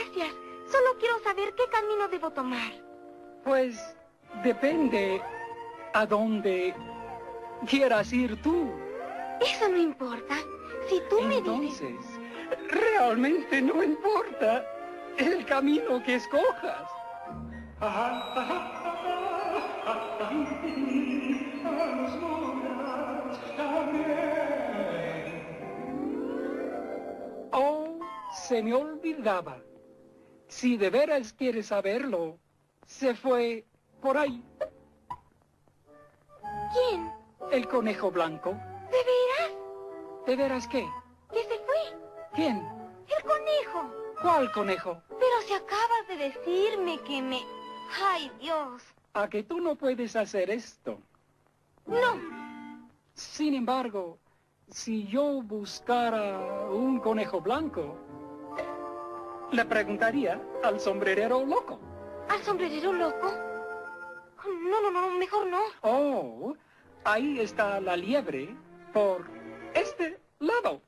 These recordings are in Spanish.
Gracias. Solo quiero saber qué camino debo tomar. Pues depende a dónde quieras ir tú. Eso no importa. Si tú me dices... Entonces, realmente no importa el camino que escojas. Oh, se me olvidaba. Si de veras quieres saberlo, se fue por ahí. ¿Quién? El conejo blanco. ¿De veras? ¿De veras qué? ¿Que se fue? ¿Quién? El conejo. ¿Cuál conejo? Pero si acabas de decirme que me... ¡Ay, Dios! ¿A que tú no puedes hacer esto? No. Sin embargo, si yo buscara un conejo blanco, le preguntaría al sombrerero loco. ¿Al sombrerero loco? No, mejor no. Oh, ahí está la liebre por este lado.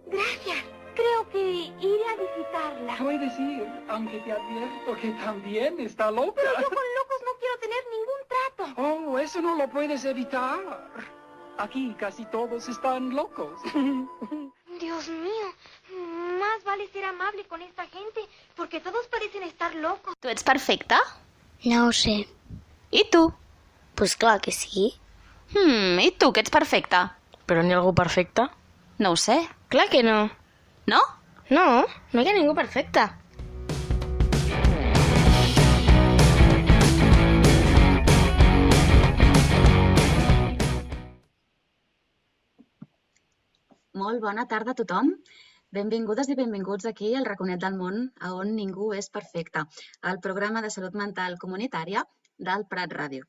Gracias. Creo que iré a visitarla. Puedes ir, aunque te advierto que también está loca. Pero yo con locos no quiero tener ningún trato. Oh, eso no lo puedes evitar. Aquí casi todos están locos. Dios mío, más vale ser amable con esta gente, porque todos parecen estar locos. Tu ets perfecta? No ho sé. I tu? Pues clar que sí. I tu, que ets perfecta? Però n'hi ha algú perfecte? No ho sé. Clar que no. No? No, no hi ha ningú perfecte. Molt bona tarda a tothom. Benvingudes i benvinguts aquí al Raconet del Món, a on ningú és perfecte, al programa de salut mental comunitària del Prat Ràdio.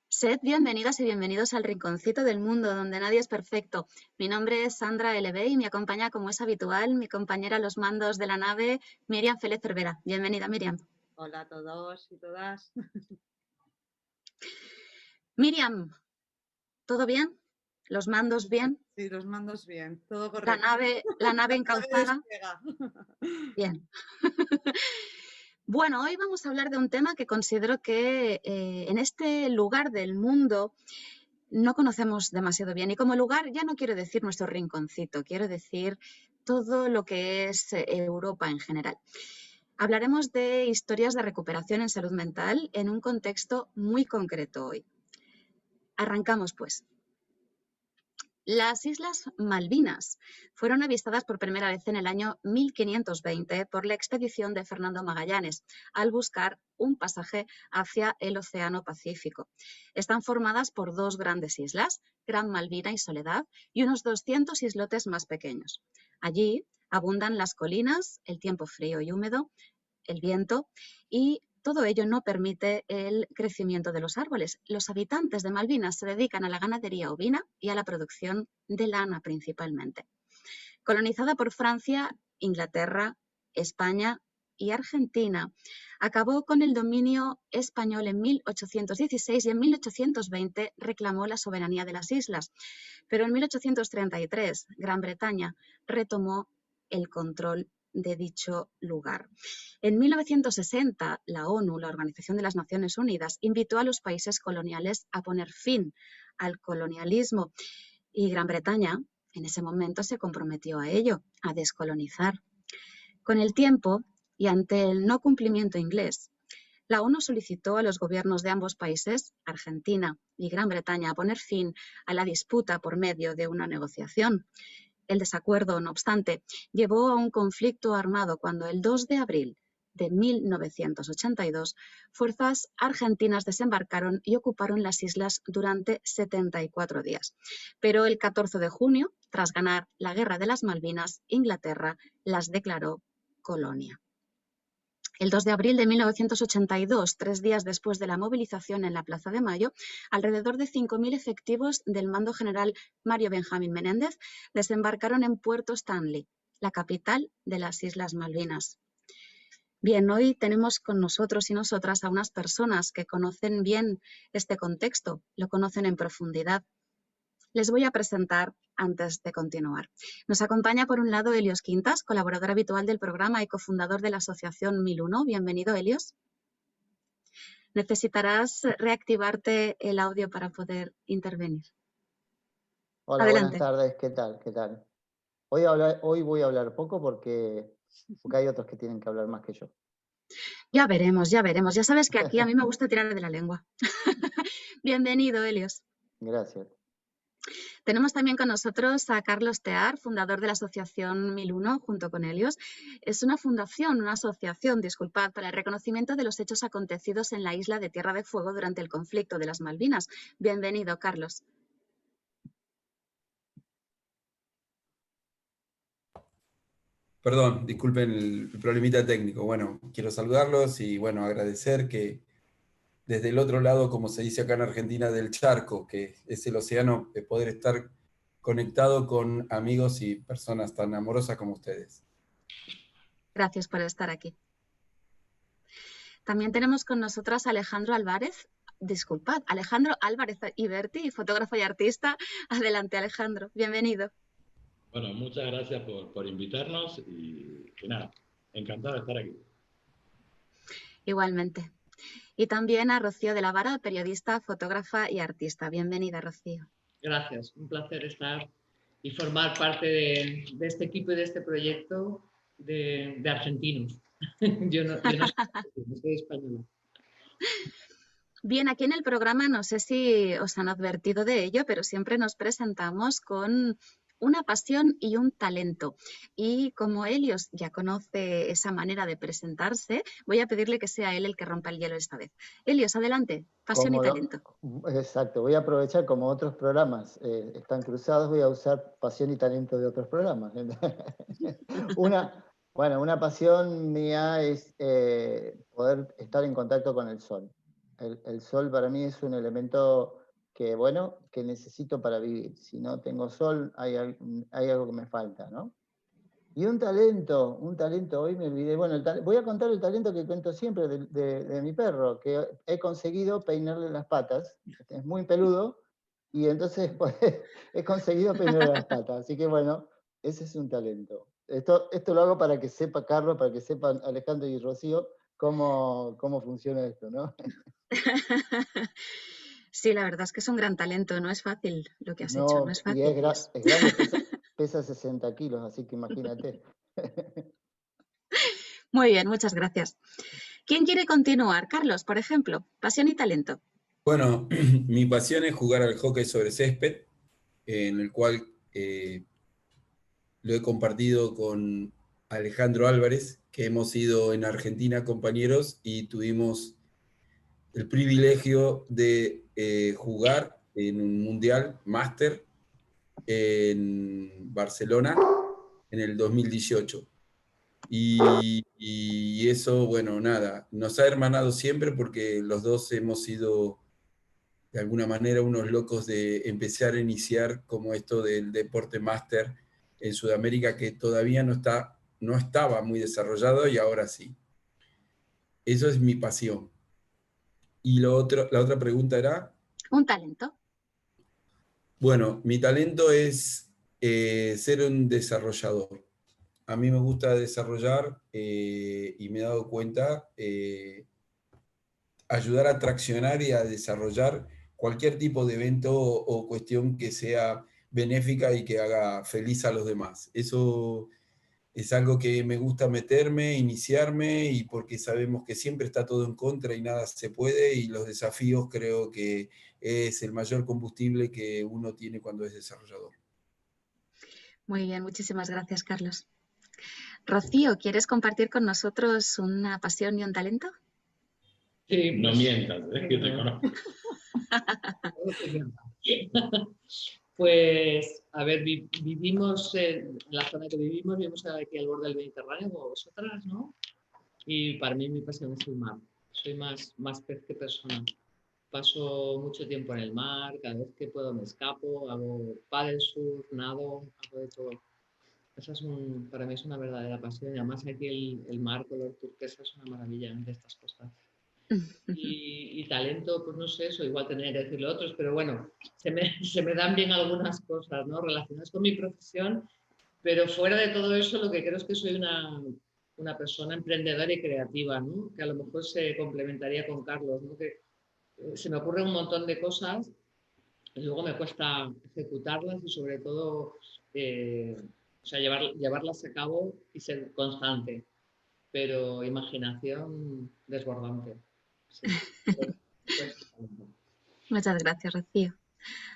Sed bienvenidas y bienvenidos al rinconcito del mundo donde nadie es perfecto. Mi nombre es Sandra LB y me acompaña, como es habitual, mi compañera a los mandos de la nave, Miriam Félez Cervera. Bienvenida, Miriam. Hola a todos y todas. Miriam, ¿todo bien? ¿Los mandos bien? Sí, los mandos bien, todo correcto. La nave encauzada. Despega. Bien. Bueno, hoy vamos a hablar de un tema que considero que en este lugar del mundo no conocemos demasiado bien. Y como lugar ya no quiero decir nuestro rinconcito, quiero decir todo lo que es Europa en general. Hablaremos de historias de recuperación en salud mental en un contexto muy concreto hoy. Arrancamos pues. Las Islas Malvinas fueron avistadas por primera vez en el año 1520 por la expedición de Fernando Magallanes al buscar un pasaje hacia el Océano Pacífico. Están formadas por dos grandes islas, Gran Malvina y Soledad, y unos 200 islotes más pequeños. Allí abundan las colinas, el tiempo frío y húmedo, el viento y todo ello no permite el crecimiento de los árboles. Los habitantes de Malvinas se dedican a la ganadería ovina y a la producción de lana principalmente. Colonizada por Francia, Inglaterra, España y Argentina, acabó con el dominio español en 1816 y en 1820 reclamó la soberanía de las islas. Pero en 1833, Gran Bretaña retomó el control de dicho lugar. En 1960, la ONU, la Organización de las Naciones Unidas, invitó a los países coloniales a poner fin al colonialismo y Gran Bretaña en ese momento se comprometió a ello, a descolonizar. Con el tiempo y ante el no cumplimiento inglés, la ONU solicitó a los gobiernos de ambos países, Argentina y Gran Bretaña, a poner fin a la disputa por medio de una negociación. El desacuerdo, no obstante, llevó a un conflicto armado cuando el 2 de abril de 1982 fuerzas argentinas desembarcaron y ocuparon las islas durante 74 días. Pero el 14 de junio, tras ganar la Guerra de las Malvinas, Inglaterra las declaró colonia. El 2 de abril de 1982, 3 días después de la movilización en la Plaza de Mayo, alrededor de 5.000 efectivos del Mando General Mario Benjamín Menéndez desembarcaron en Puerto Stanley, la capital de las Islas Malvinas. Bien, hoy tenemos con nosotros y nosotras a unas personas que conocen bien este contexto, lo conocen en profundidad. Les voy a presentar antes de continuar. Nos acompaña por un lado Helios Quintas, colaborador habitual del programa y cofundador de la asociación 1001. Bienvenido, Helios. Necesitarás reactivarte el audio para poder intervenir. Hola, Adelante. buenas tardes, ¿qué tal? ¿Qué tal? Hoy voy a hablar poco porque hay otros que tienen que hablar más que yo. Ya veremos, ya veremos. Ya sabes que aquí a mí me gusta tirar de la lengua. Bienvenido, Helios. Gracias. Tenemos también con nosotros a Carlos Tear, fundador de la asociación 1001, junto con Helios. Es una fundación, una asociación, disculpad, para el reconocimiento de los hechos acontecidos en la isla de Tierra de Fuego durante el conflicto de las Malvinas. Bienvenido, Carlos. Perdón, disculpen el problemita técnico. Bueno, quiero saludarlos y bueno, agradecer que desde el otro lado, como se dice acá en Argentina, del charco, que es el océano, de poder estar conectado con amigos y personas tan amorosas como ustedes. Gracias por estar aquí. También tenemos con nosotros a Alejandro Álvarez. Disculpad, Alejandro Álvarez Iberti, fotógrafo y artista. Adelante, Alejandro. Bienvenido. Bueno, muchas gracias por invitarnos y nada, encantado de estar aquí. Igualmente. Y también a Rocío de la Vara, periodista, fotógrafa y artista. Bienvenida, Rocío. Gracias, un placer estar y formar parte de este equipo y de este proyecto de argentinos. Yo no soy española. Bien, aquí en el programa no sé si os han advertido de ello, pero siempre nos presentamos con una pasión y un talento. Y como Helios ya conoce esa manera de presentarse, voy a pedirle que sea él el que rompa el hielo esta vez. Helios, adelante, pasión y talento. Exacto, voy a aprovechar como otros programas están cruzados, voy a usar pasión y talento de otros programas. Una pasión mía es poder estar en contacto con el sol. El sol para mí es un elemento que necesito para vivir. Si no tengo sol, hay algo que me falta, ¿no? Y un talento, hoy me olvidé, voy a contar el talento que cuento siempre de mi perro, que he conseguido peinarle las patas, es muy peludo, y entonces pues, he conseguido peinarle las patas, así que bueno, ese es un talento. Esto lo hago para que sepa Carlos, para que sepan Alejandro y Rocío cómo funciona esto, ¿no? Sí, la verdad es que es un gran talento, no es fácil lo que has hecho, no es fácil. Y es grande, pesa 60 kilos, así que imagínate. Muy bien, muchas gracias. ¿Quién quiere continuar? Carlos, por ejemplo, pasión y talento. Bueno, mi pasión es jugar al hockey sobre césped, en el cual lo he compartido con Alejandro Álvarez, que hemos sido en Argentina compañeros y tuvimos el privilegio de jugar en un mundial máster en Barcelona en el 2018. Y eso, bueno, nada, nos ha hermanado siempre porque los dos hemos sido de alguna manera unos locos de empezar a iniciar como esto del deporte máster en Sudamérica, que todavía no estaba muy desarrollado y ahora sí. Eso es mi pasión. Y la otra pregunta era... Un talento. Bueno, mi talento es ser un desarrollador. A mí me gusta desarrollar y me he dado cuenta ayudar a traccionar y a desarrollar cualquier tipo de evento o cuestión que sea benéfica y que haga feliz a los demás. Eso es algo que me gusta meterme, iniciarme, y porque sabemos que siempre está todo en contra y nada se puede, y los desafíos creo que es el mayor combustible que uno tiene cuando es desarrollador. Muy bien, muchísimas gracias, Carlos. Rocío, ¿quieres compartir con nosotros una pasión y un talento? Sí, no mientas, que te conozco. Pues, a ver, vivimos en la zona que vivimos aquí al borde del Mediterráneo, como vosotras, ¿no? Y para mí mi pasión es el mar. Soy más pez que persona. Paso mucho tiempo en el mar, cada vez que puedo me escapo, hago paddle surf, nado, hago de todo. Para mí es una verdadera pasión. Y además aquí el mar color turquesa es una maravilla de estas cosas. Y talento, pues no sé, eso igual tendría que decirlo otros, pero bueno, se me dan bien algunas cosas, ¿no? Relacionadas con mi profesión, pero fuera de todo eso lo que creo es que soy una persona emprendedora y creativa, ¿no? Que a lo mejor se complementaría con Carlos, ¿no? Que se me ocurren un montón de cosas y luego me cuesta ejecutarlas y sobre todo o sea, llevarlas a cabo y ser constante, pero imaginación desbordante. Sí. Muchas gracias, Rocío.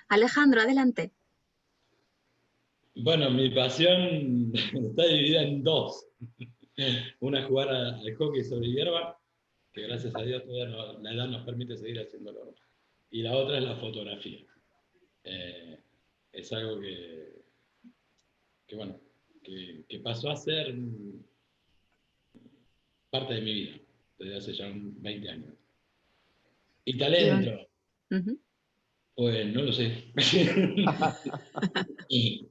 Alejandro, adelante. Bueno, mi pasión está dividida en dos. Una es jugar al hockey sobre hierba, que gracias a Dios todavía la edad nos permite seguir haciéndolo. Y la otra es la fotografía. Es algo bueno, que pasó a ser parte de mi vida, desde hace ya 20 años. ¿Y talento? Pues no lo sé.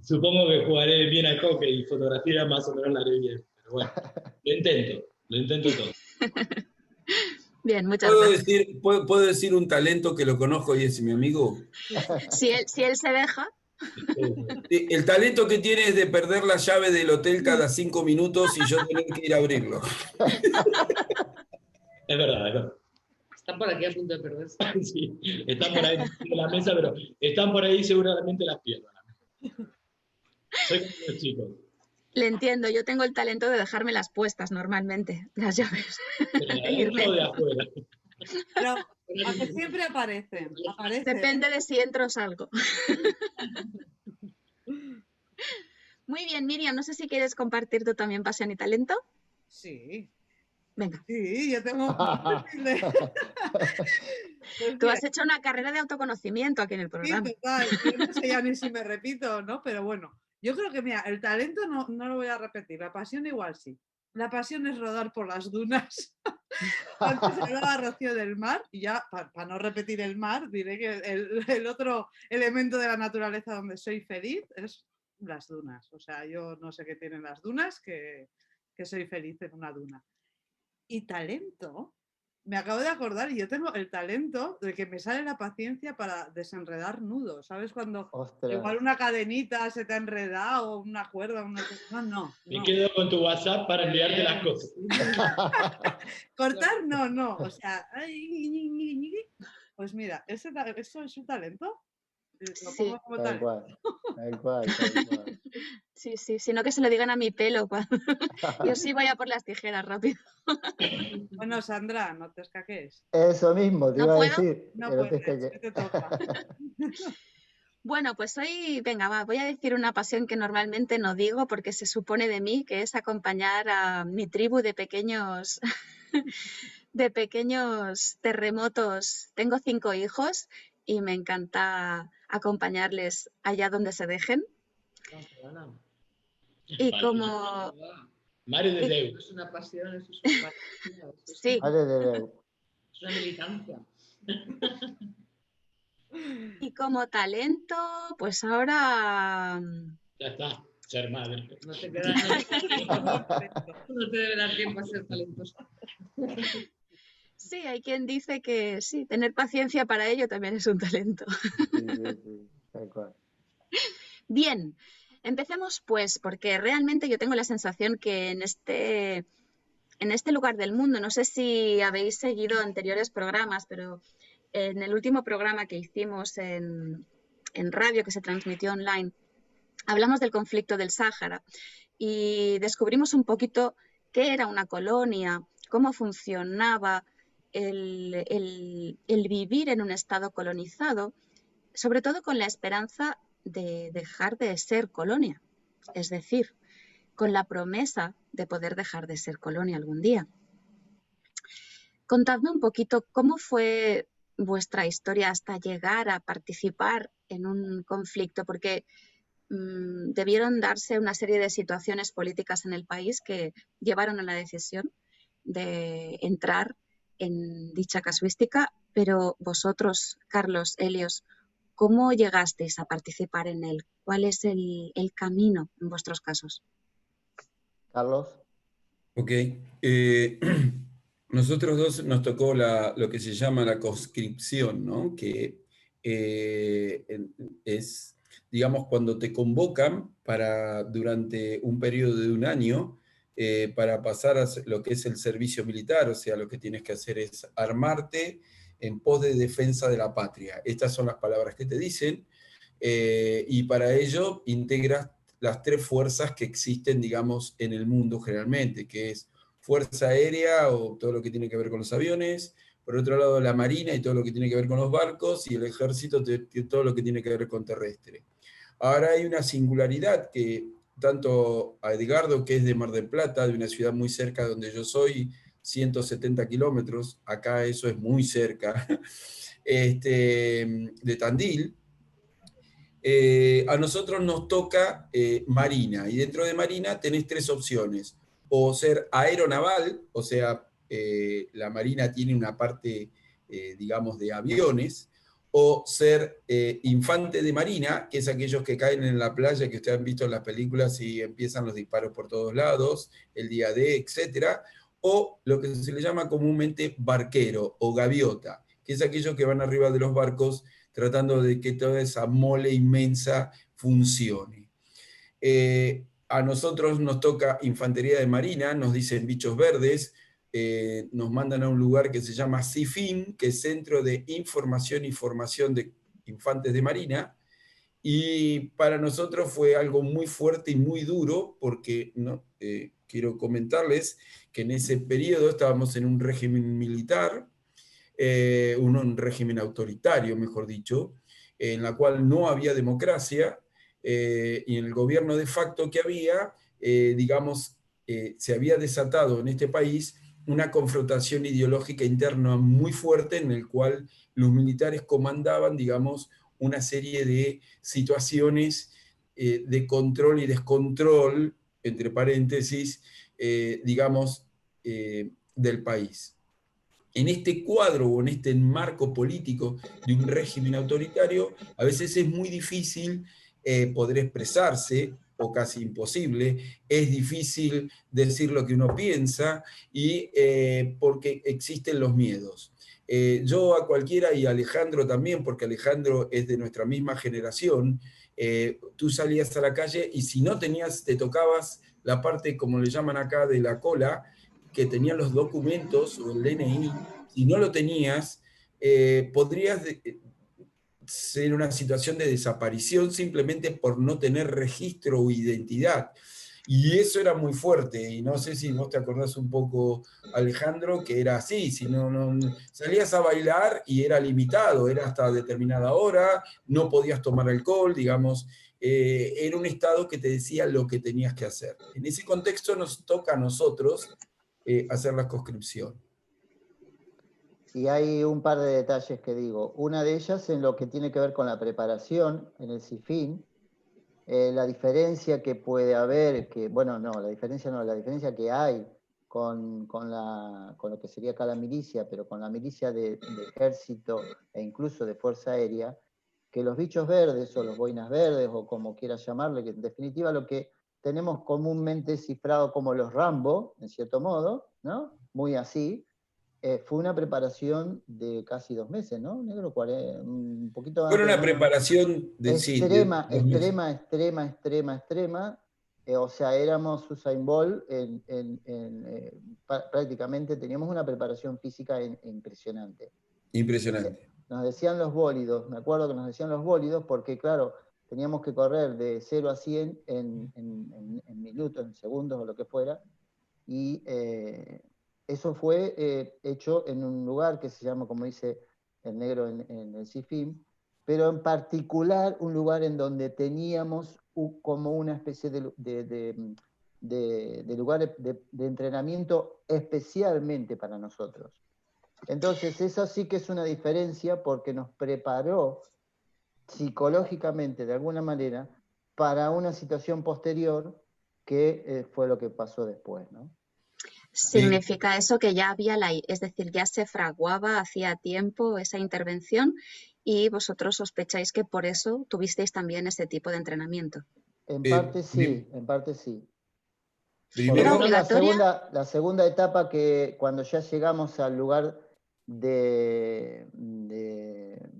Supongo que jugaré bien a hockey y fotografía más o menos la haré bien. Pero bueno, lo intento todo. Bien, muchas gracias. ¿Puedo decir un talento que lo conozco y es mi amigo? Si él se deja. El talento que tiene es de perder la llave del hotel cada 5 minutos y yo tener que ir a abrirlo. Es verdad. Están por aquí a punto de perderse. Sí, están por ahí en la mesa, pero están por ahí seguramente las pierdo. Soy como los chicos. Le entiendo, yo tengo el talento de dejarme las puestas normalmente, las llaves. ¿De adentro o de afuera? Pero a que siempre aparecen. Depende de si entro o salgo. Muy bien, Miriam, no sé si quieres compartir tú también pasión y talento. Sí. Venga. Sí, yo tengo... Tú has hecho una carrera de autoconocimiento aquí en el programa. Sí, total. Yo no sé ya ni si me repito o no, pero bueno. Yo creo que, mira, el talento no lo voy a repetir, la pasión igual sí. La pasión es rodar por las dunas. Antes hablaba Rocío del mar y ya, para no repetir el mar, diré que el otro elemento de la naturaleza donde soy feliz es las dunas. O sea, yo no sé qué tienen las dunas, que soy feliz en una duna. Y talento, me acabo de acordar, y yo tengo el talento de que me sale la paciencia para desenredar nudos. ¿Sabes? Cuando igual una cadenita se te ha enredado, una cuerda, no. Me quedo con tu WhatsApp para enviarte las cosas. Cortar, no. O sea, pues mira, eso es un talento. Lo pongo como talento. Tal cual. Sí, sino que se lo digan a mi pelo. Yo sí voy a por las tijeras rápido. Bueno, Sandra, no te escaques. Eso mismo, te iba a decir. No puedes, ¿qué te toca? Bueno, pues hoy, venga, voy a decir una pasión que normalmente no digo porque se supone de mí, que es acompañar a mi tribu de pequeños terremotos. Tengo 5 hijos y me encanta acompañarles allá donde se dejen. Y como... Mare de Déu. Es una pasión, eso es una pasión. Sí. Mare de Déu. Es una militancia. Y como talento, pues ahora... Ya está, ser madre. No te debe dar tiempo a ser talentoso. Sí, hay quien dice que sí, tener paciencia para ello también es un talento. Sí, tal cual. Bien, empecemos pues, porque realmente yo tengo la sensación que en este lugar del mundo, no sé si habéis seguido anteriores programas, pero en el último programa que hicimos en radio, que se transmitió online, hablamos del conflicto del Sáhara y descubrimos un poquito qué era una colonia, cómo funcionaba el vivir en un estado colonizado, sobre todo con la esperanza de dejar de ser colonia, es decir, con la promesa de poder dejar de ser colonia algún día. Contadme un poquito cómo fue vuestra historia hasta llegar a participar en un conflicto, porque debieron darse una serie de situaciones políticas en el país que llevaron a la decisión de entrar en dicha casuística, pero vosotros, Carlos, Helios, ¿cómo llegasteis a participar en él? ¿Cuál es el camino en vuestros casos? Carlos. Ok. Nosotros dos nos tocó lo que se llama la conscripción, ¿no? Que es, digamos, cuando te convocan durante un periodo de un año para pasar a lo que es el servicio militar, o sea, lo que tienes que hacer es armarte en pos de defensa de la patria. Estas son las palabras que te dicen, y para ello integras las tres fuerzas que existen, digamos, en el mundo generalmente, que es Fuerza Aérea o todo lo que tiene que ver con los aviones, por otro lado la Marina y todo lo que tiene que ver con los barcos, y el Ejército todo lo que tiene que ver con terrestre. Ahora hay una singularidad que tanto a Edgardo, que es de Mar del Plata, de una ciudad muy cerca de donde yo soy, 170 kilómetros, acá eso es muy cerca, de Tandil, a nosotros nos toca Marina, y dentro de Marina tenés tres opciones: o ser aeronaval, o sea, la Marina tiene una parte, digamos, de aviones, o ser infante de Marina, que es aquellos que caen en la playa, que ustedes han visto en las películas y empiezan los disparos por todos lados, el día D, etc., o lo que se le llama comúnmente barquero o gaviota, que es aquellos que van arriba de los barcos tratando de que toda esa mole inmensa funcione. A nosotros nos toca Infantería de Marina, nos dicen bichos verdes, nos mandan a un lugar que se llama CIFIN, que es Centro de Información y Formación de Infantes de Marina, y para nosotros fue algo muy fuerte y muy duro, porque ¿no? Quiero comentarles que en ese periodo estábamos en un régimen militar, un régimen autoritario, mejor dicho, en la cual no había democracia, y en el gobierno de facto que había, digamos, se había desatado en este país una confrontación ideológica interna muy fuerte, en el cual los militares comandaban, digamos, una serie de situaciones de control y descontrol, entre paréntesis, digamos, del país. En este cuadro o en este marco político de un régimen autoritario, a veces es muy difícil poder expresarse, o casi imposible, es difícil decir lo que uno piensa, y porque existen los miedos. Yo a cualquiera, y a Alejandro también, porque Alejandro es de nuestra misma generación, tú salías a la calle y si no tenías, te tocabas la parte, como le llaman acá, de la cola, que tenían los documentos o el DNI, si no lo tenías, podrías ser una situación de desaparición simplemente por no tener registro o identidad. Y eso era muy fuerte, y no sé si vos te acordás un poco, Alejandro, que era así, si no salías a bailar y era limitado, era hasta determinada hora, no podías tomar alcohol, digamos, era un estado que te decía lo que tenías que hacer. En ese contexto nos toca a nosotros hacer la conscripción. Y hay un par de detalles que digo. Una de ellas en lo que tiene que ver con la preparación en el CIFIN, la diferencia que puede haber, la diferencia que hay con lo que sería acá la milicia, pero con la milicia de ejército e incluso de fuerza aérea, que los bichos verdes o los boinas verdes o como quieras llamarle, que en definitiva lo que tenemos comúnmente cifrado como los Rambo, en cierto modo, ¿no? Muy así. Fue una preparación de casi 2 meses, ¿no, negro? Un poquito antes. Fue una preparación de extrema, sí, extrema. O sea, éramos Usain Bolt prácticamente teníamos una preparación física impresionante. Impresionante. Nos decían los bólidos, me acuerdo que nos decían los bólidos porque, claro, teníamos que correr de 0 a 100 en minutos, en segundos o lo que fuera, y eso fue hecho en un lugar que se llama, como dice el negro en el CIFIM, pero en particular un lugar en donde teníamos como una especie de lugar de entrenamiento especialmente para nosotros. Entonces, eso sí que es una diferencia porque nos preparó psicológicamente, de alguna manera, para una situación posterior que fue lo que pasó después, ¿no? ¿Significa eso que ya había es decir, ya se fraguaba hacía tiempo esa intervención y vosotros sospecháis que por eso tuvisteis también ese tipo de entrenamiento? En parte sí, en parte sí. Por Primero, lo menos obligatoria? la segunda etapa, que cuando ya llegamos al lugar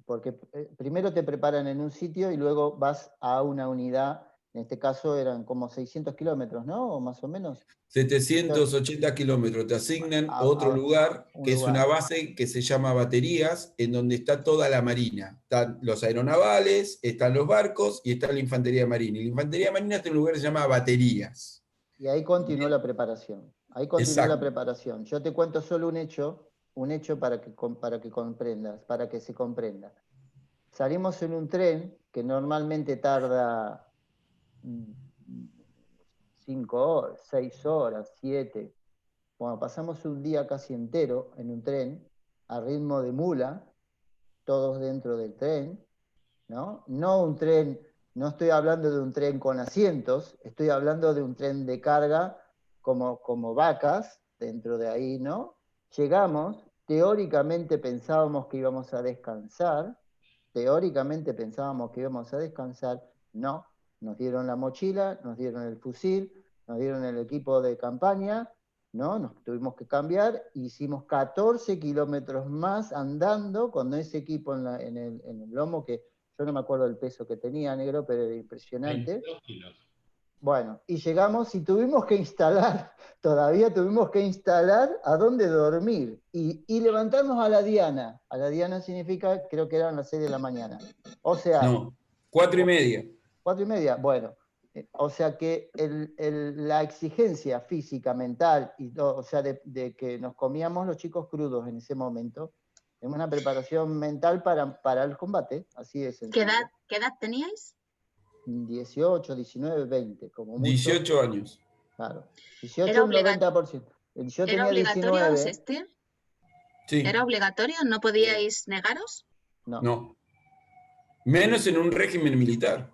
porque primero te preparan en un sitio y luego vas a una unidad, en este caso eran como 600 kilómetros, ¿no? O más o menos. 780 kilómetros, te asignan otro A lugar, un que es una lugar. base que se llama Baterías, en donde está toda la marina. Están los aeronavales, están los barcos y está la infantería marina. Y la infantería marina está en un lugar que se llama Baterías. Y ahí continuó la preparación. Ahí continuó la Exacto. preparación. Yo te cuento solo un hecho para que comprendas, para que se comprenda. Salimos en un tren que normalmente tarda 5 horas, 6 horas, 7. Bueno, pasamos un día casi entero en un tren, a ritmo de mula, todos dentro del tren, ¿no? No un tren, no estoy hablando de un tren con asientos, estoy hablando de un tren de carga como vacas dentro de ahí, ¿no? Llegamos, teóricamente pensábamos que íbamos a descansar, no, nos dieron la mochila, nos dieron el fusil, nos dieron el equipo de campaña, ¿no? Nos tuvimos que cambiar, hicimos 14 kilómetros más andando con ese equipo en el lomo, que yo no me acuerdo el peso que tenía, negro, pero era impresionante. 22 kilos. Bueno, y llegamos y tuvimos que instalar, todavía tuvimos que instalar a dónde dormir y levantarnos a la diana. A la diana significa, creo que eran las 6 de la mañana. O sea, No, 4:30. 4:30, bueno. O sea que la exigencia física, mental, o sea, de que nos comíamos los chicos crudos en ese momento, es una preparación mental para el combate, así es. ¿Qué edad teníais? 18, 19, 20, como mucho. 18 años. Claro. 18, ¿Era un 90%. Yo ¿Era tenía obligatorio 19. asistir? Sí. ¿Era obligatorio? ¿No podíais negaros? No. Menos en un régimen militar.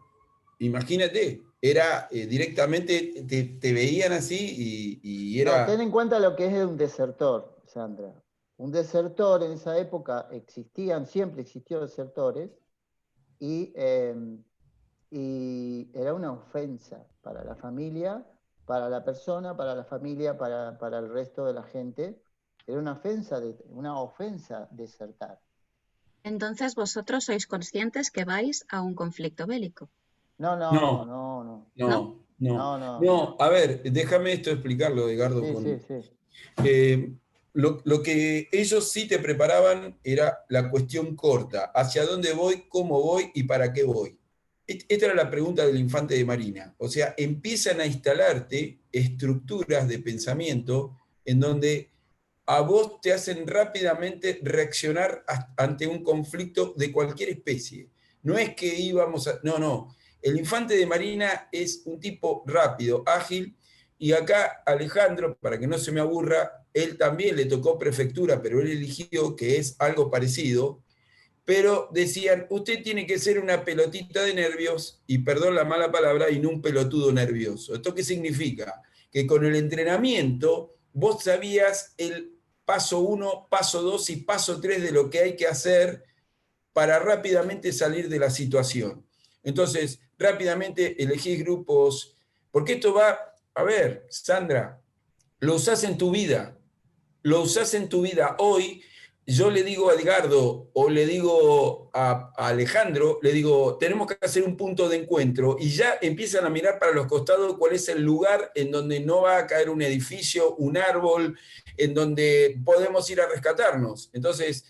Imagínate, era directamente, te veían así y No, era... ten en cuenta lo que es un desertor, Sandra. Un desertor en esa época siempre existió desertores, y era una ofensa para la familia, para la persona, para la familia, para el resto de la gente. Era una ofensa desertar. Entonces vosotros sois conscientes que vais a un conflicto bélico. No. No, a ver, déjame esto explicarlo, Edgardo. Sí. Lo que ellos sí te preparaban era la cuestión corta: hacia dónde voy, cómo voy y para qué voy. Esta era la pregunta del infante de marina. O sea, empiezan a instalarte estructuras de pensamiento en donde a vos te hacen rápidamente reaccionar ante un conflicto de cualquier especie. No es que íbamos a... No. El infante de marina es un tipo rápido, ágil, y acá Alejandro, para que no se me aburra, él también le tocó prefectura, pero él eligió, que es algo parecido, pero decían, usted tiene que ser una pelotita de nervios, y perdón la mala palabra, y no un pelotudo nervioso. ¿Esto qué significa? Que con el entrenamiento vos sabías el paso 1, paso 2 y paso 3 de lo que hay que hacer para rápidamente salir de la situación. Entonces, rápidamente elegís grupos, porque esto va, a ver, Sandra, lo usás en tu vida, Hoy yo le digo a Edgardo o le digo a Alejandro, le digo, tenemos que hacer un punto de encuentro, y ya empiezan a mirar para los costados cuál es el lugar en donde no va a caer un edificio, un árbol, en donde podemos ir a rescatarnos. Entonces,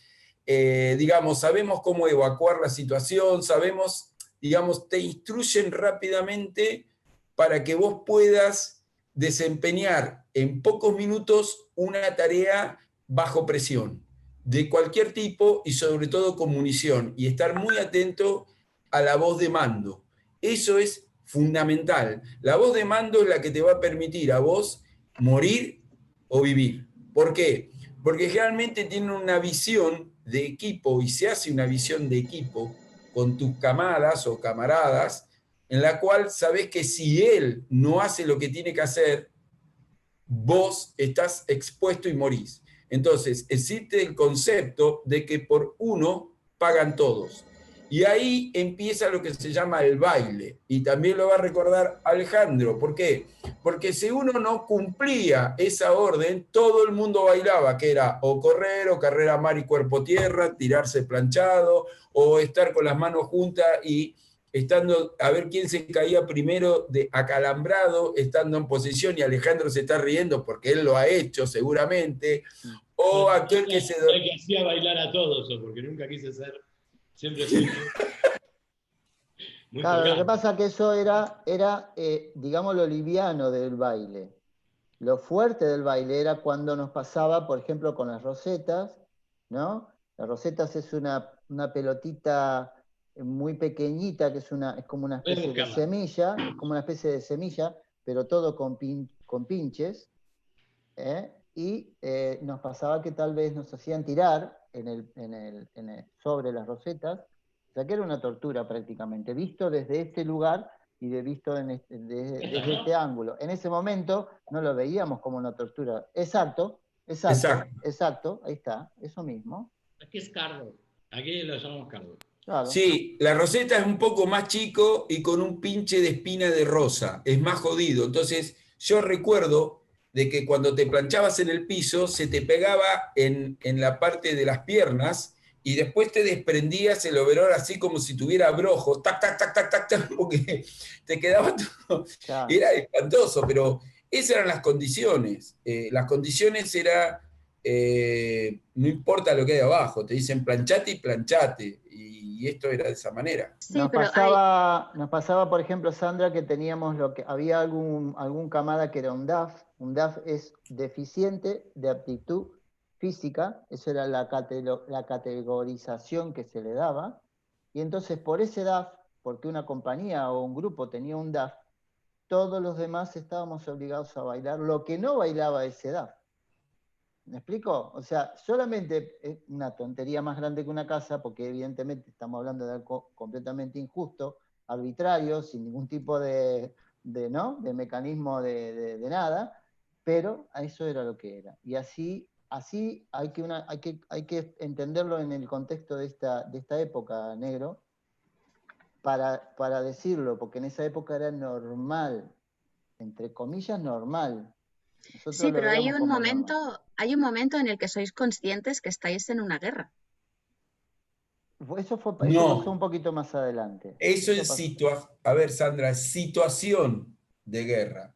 digamos, sabemos cómo evacuar la situación, sabemos, digamos, te instruyen rápidamente para que vos puedas desempeñar en pocos minutos una tarea bajo presión, de cualquier tipo y sobre todo con munición, y estar muy atento a la voz de mando. Eso es fundamental. La voz de mando es la que te va a permitir a vos morir o vivir. ¿Por qué? Porque generalmente tienen una visión de equipo, y se hace una visión de equipo con tus camadas o camaradas, en la cual sabés que si él no hace lo que tiene que hacer, vos estás expuesto y morís. Entonces, existe el concepto de que por uno pagan todos. Y ahí empieza lo que se llama el baile. Y también lo va a recordar Alejandro. ¿Por qué? Porque si uno no cumplía esa orden, todo el mundo bailaba, que era o correr, o carrera mar y cuerpo tierra, tirarse planchado, o estar con las manos juntas y estando a ver quién se caía primero de acalambrado, estando en posición, y Alejandro se está riendo porque él lo ha hecho seguramente, o aquel que se... El que hacía bailar a todos, o porque nunca quise ser, siempre fui muy Claro, lo que tocado. pasa es que eso era digamos, lo liviano del baile. Lo fuerte del baile era cuando nos pasaba, por ejemplo, con las rosetas, ¿no? Las rosetas es una pelotita muy pequeñita, que es como una Voy a especie de buscarla. semilla, es como una especie de semilla, pero todo con pinches, ¿eh? Y nos pasaba que tal vez nos hacían tirar sobre las rosetas, o sea que era una tortura prácticamente, visto desde este lugar y visto desde este ángulo. En ese momento no lo veíamos como una tortura. Exacto, ahí está, eso mismo. Aquí es cardo. Aquí lo llamamos cardo. Claro. Sí, la roseta es un poco más chico y con un pinche de espina de rosa, es más jodido. Entonces, yo recuerdo de que cuando te planchabas en el piso, se te pegaba en la parte de las piernas y después te desprendías el overol así como si tuviera abrojos, tac, tac, tac, tac, tac, tac, porque te quedaba todo. Claro. Era espantoso, pero esas eran las condiciones. Las condiciones era, no importa lo que hay abajo, te dicen planchate y planchate. Y esto era de esa manera. Sí, Nos pero pasaba, por ejemplo, Sandra, que teníamos había algún camada que era un DAF. Un DAF es deficiente de aptitud física, eso era la categorización que se le daba. Y entonces por ese DAF, porque una compañía o un grupo tenía un DAF, todos los demás estábamos obligados a bailar lo que no bailaba ese DAF. ¿Me explico? O sea, solamente es una tontería más grande que una casa, porque evidentemente estamos hablando de algo completamente injusto, arbitrario, sin ningún tipo de mecanismo de nada, pero a eso era lo que era. Y así hay que entenderlo en el contexto de esta época, negro, para decirlo, porque en esa época era normal, entre comillas normal. Nosotros sí, lo pero hay veíamos un como normal. momento en el que sois conscientes que estáis en una guerra. Eso No. pasó un poquito más adelante. Eso es a ver, Sandra, situación de guerra.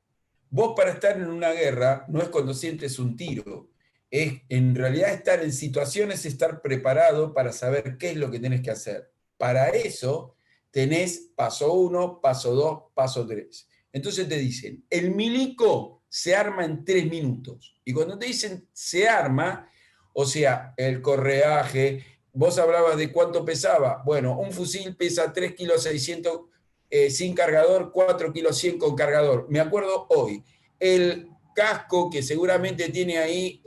Vos para estar en una guerra no es cuando sientes un tiro. Es en realidad estar en situaciones, estar preparado para saber qué es lo que tenés que hacer. Para eso tenés paso 1, paso 2, paso 3. Entonces te dicen, el milico se arma en 3 minutos. Y cuando te dicen se arma, o sea, el correaje, vos hablabas de cuánto pesaba. Bueno, un fusil pesa 3,6 kilos sin cargador, 4,100 kilos con cargador. Me acuerdo hoy. El casco que seguramente tiene ahí,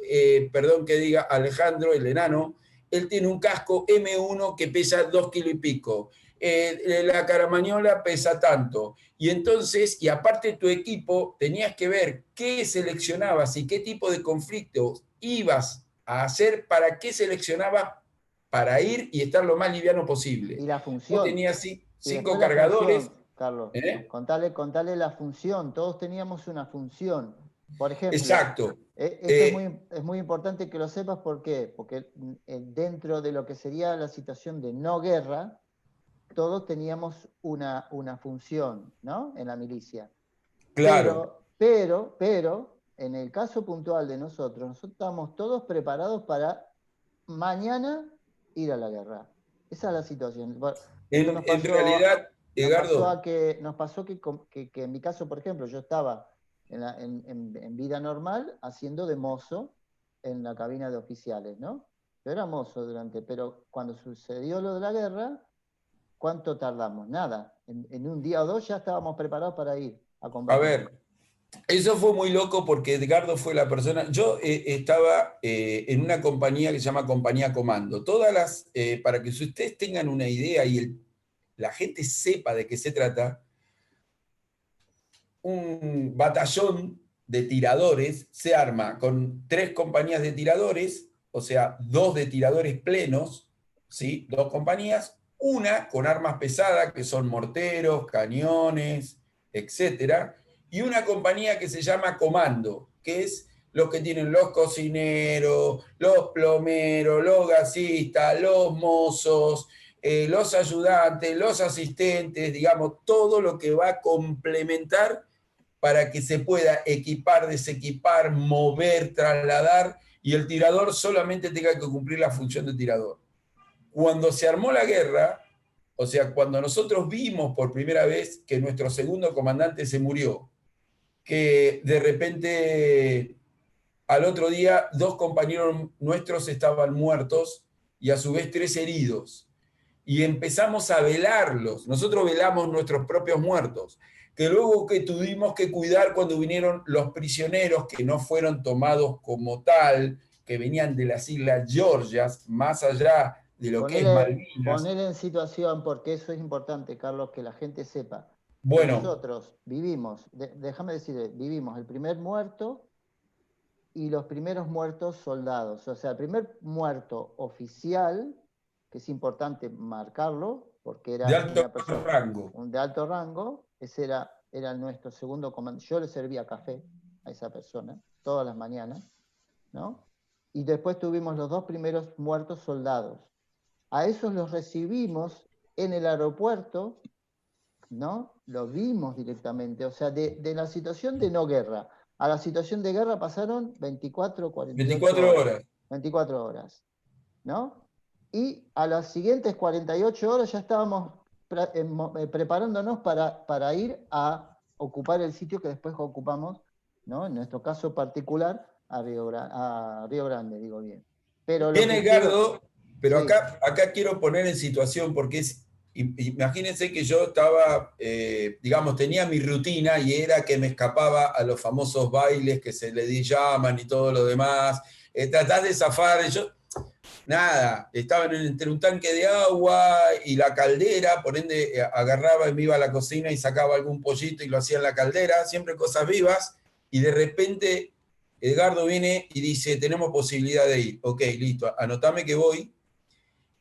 perdón que diga Alejandro, el enano, él tiene un casco M1 que pesa 2 kilos y pico. La caramañola pesa tanto. Y entonces, y aparte tu equipo, tenías que ver qué seleccionabas y qué tipo de conflictos ibas a hacer, para qué seleccionabas para ir y estar lo más liviano posible. Y la función. Vos tenías Y 5 después la cargadores. función, Carlos, ¿Eh? contale la función. Todos teníamos una función. Por ejemplo, Exacto. esto es muy importante que lo sepas. ¿Por qué? Porque dentro de lo que sería la situación de no guerra, todos teníamos una función, ¿no? En la milicia. Claro. Pero, en el caso puntual de nosotros estábamos todos preparados para mañana ir a la guerra. Esa es la situación. En realidad, Edgardo, nos pasó que en mi caso, por ejemplo, yo estaba en vida normal haciendo de mozo en la cabina de oficiales, ¿no? Yo era mozo pero cuando sucedió lo de la guerra, ¿cuánto tardamos? Nada. En un día o dos ya estábamos preparados para ir a combatir. a ver, eso fue muy loco porque Edgardo fue la persona. Yo estaba en una compañía que se llama Compañía Comando. Para que ustedes tengan una idea y la gente sepa de qué se trata, un batallón de tiradores se arma con 3 compañías de tiradores, o sea, 2 de tiradores plenos, ¿sí? 2 compañías, una con armas pesadas, que son morteros, cañones, etcétera, y una compañía que se llama Comando, que es los que tienen los cocineros, los plomeros, los gasistas, los mozos, los ayudantes, los asistentes, digamos, todo lo que va a complementar para que se pueda equipar, desequipar, mover, trasladar, y el tirador solamente tenga que cumplir la función de tirador. Cuando se armó la guerra, o sea, cuando nosotros vimos por primera vez que nuestro segundo comandante se murió, que de repente al otro día 2 compañeros nuestros estaban muertos y a su vez 3 heridos, y empezamos a velarlos, nosotros velamos nuestros propios muertos, que luego que tuvimos que cuidar cuando vinieron los prisioneros que no fueron tomados como tal, que venían de las Islas Georgias, más allá de lo que es Malvinas. Ponele en situación, porque eso es importante, Carlos, que la gente sepa. Bueno. Nosotros vivimos, déjame decir, vivimos el primer muerto y los primeros muertos soldados. O sea, el primer muerto oficial, que es importante marcarlo, porque era de alto una persona, rango. De alto rango, ese era nuestro segundo comandante. Yo le servía café a esa persona todas las mañanas, ¿no? Y después tuvimos los 2 primeros muertos soldados. A esos los recibimos en el aeropuerto, ¿no? Los vimos directamente. O sea, de la situación de no guerra a la situación de guerra pasaron 24, 24 horas. 24 horas, ¿no? Y a las siguientes 48 horas ya estábamos preparándonos para ir a ocupar el sitio que después ocupamos, ¿no? En nuestro caso particular, a Río Grande, digo bien. Pero bien, Edgardo, pero sí. acá quiero poner en situación, porque imagínense que yo estaba, digamos, tenía mi rutina y era que me escapaba a los famosos bailes que se le llaman y todo lo demás, tratás de zafar, yo, nada, estaba entre un tanque de agua y la caldera, por ende agarraba y me iba a la cocina y sacaba algún pollito y lo hacía en la caldera, siempre cosas vivas, y de repente Edgardo viene y dice, tenemos posibilidad de ir, ok, listo, anotame que voy.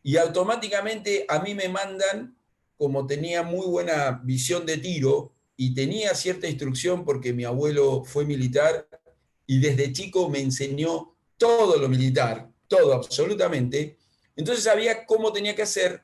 Y automáticamente a mí me mandan, como tenía muy buena visión de tiro y tenía cierta instrucción porque mi abuelo fue militar y desde chico me enseñó todo lo militar, todo absolutamente, entonces sabía cómo tenía que hacer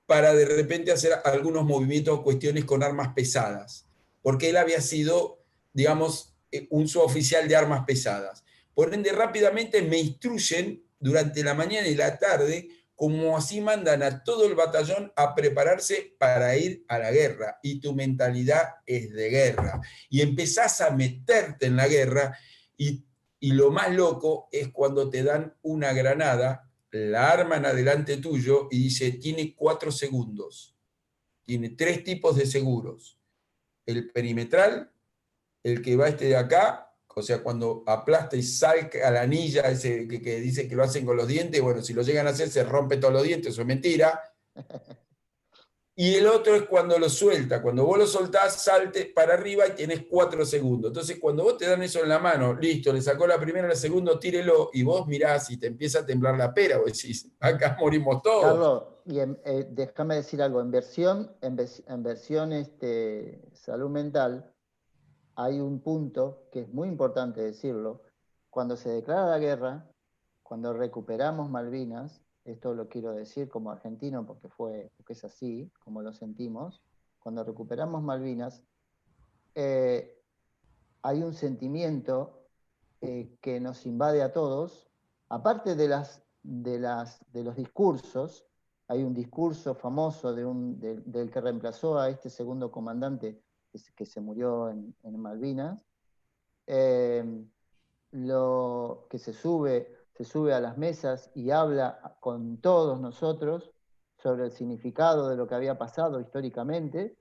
para de repente hacer algunos movimientos o cuestiones con armas pesadas, porque él había sido, digamos, un suboficial de armas pesadas. Por ende, rápidamente me instruyen durante la mañana y la tarde, como así mandan a todo el batallón a prepararse para ir a la guerra, y tu mentalidad es de guerra, y empezás a meterte en la guerra, y lo más loco es cuando te dan una granada, la arman adelante tuyo y dice, tiene 4 segundos, tiene 3 tipos de seguros, el perimetral, el que va de acá, o sea, cuando aplasta y salca a la anilla, ese que dice que lo hacen con los dientes, bueno, si lo llegan a hacer se rompe todos los dientes, eso es mentira. Y el otro es cuando lo suelta, cuando vos lo soltás, salte para arriba y tenés 4 segundos. Entonces, cuando vos te dan eso en la mano, listo, le sacó la primera, la segunda, tírelo, y vos mirás y te empieza a temblar la pera, vos decís, acá morimos todos. Carlos, y déjame decir algo, en versión salud mental, hay un punto que es muy importante decirlo. Cuando se declara la guerra, cuando recuperamos Malvinas, esto lo quiero decir como argentino porque es así, como lo sentimos, cuando recuperamos Malvinas, hay un sentimiento que nos invade a todos, aparte de los discursos. Hay un discurso famoso del que reemplazó a este segundo comandante que se murió en Malvinas, que se sube a las mesas y habla con todos nosotros sobre el significado de lo que había pasado históricamente,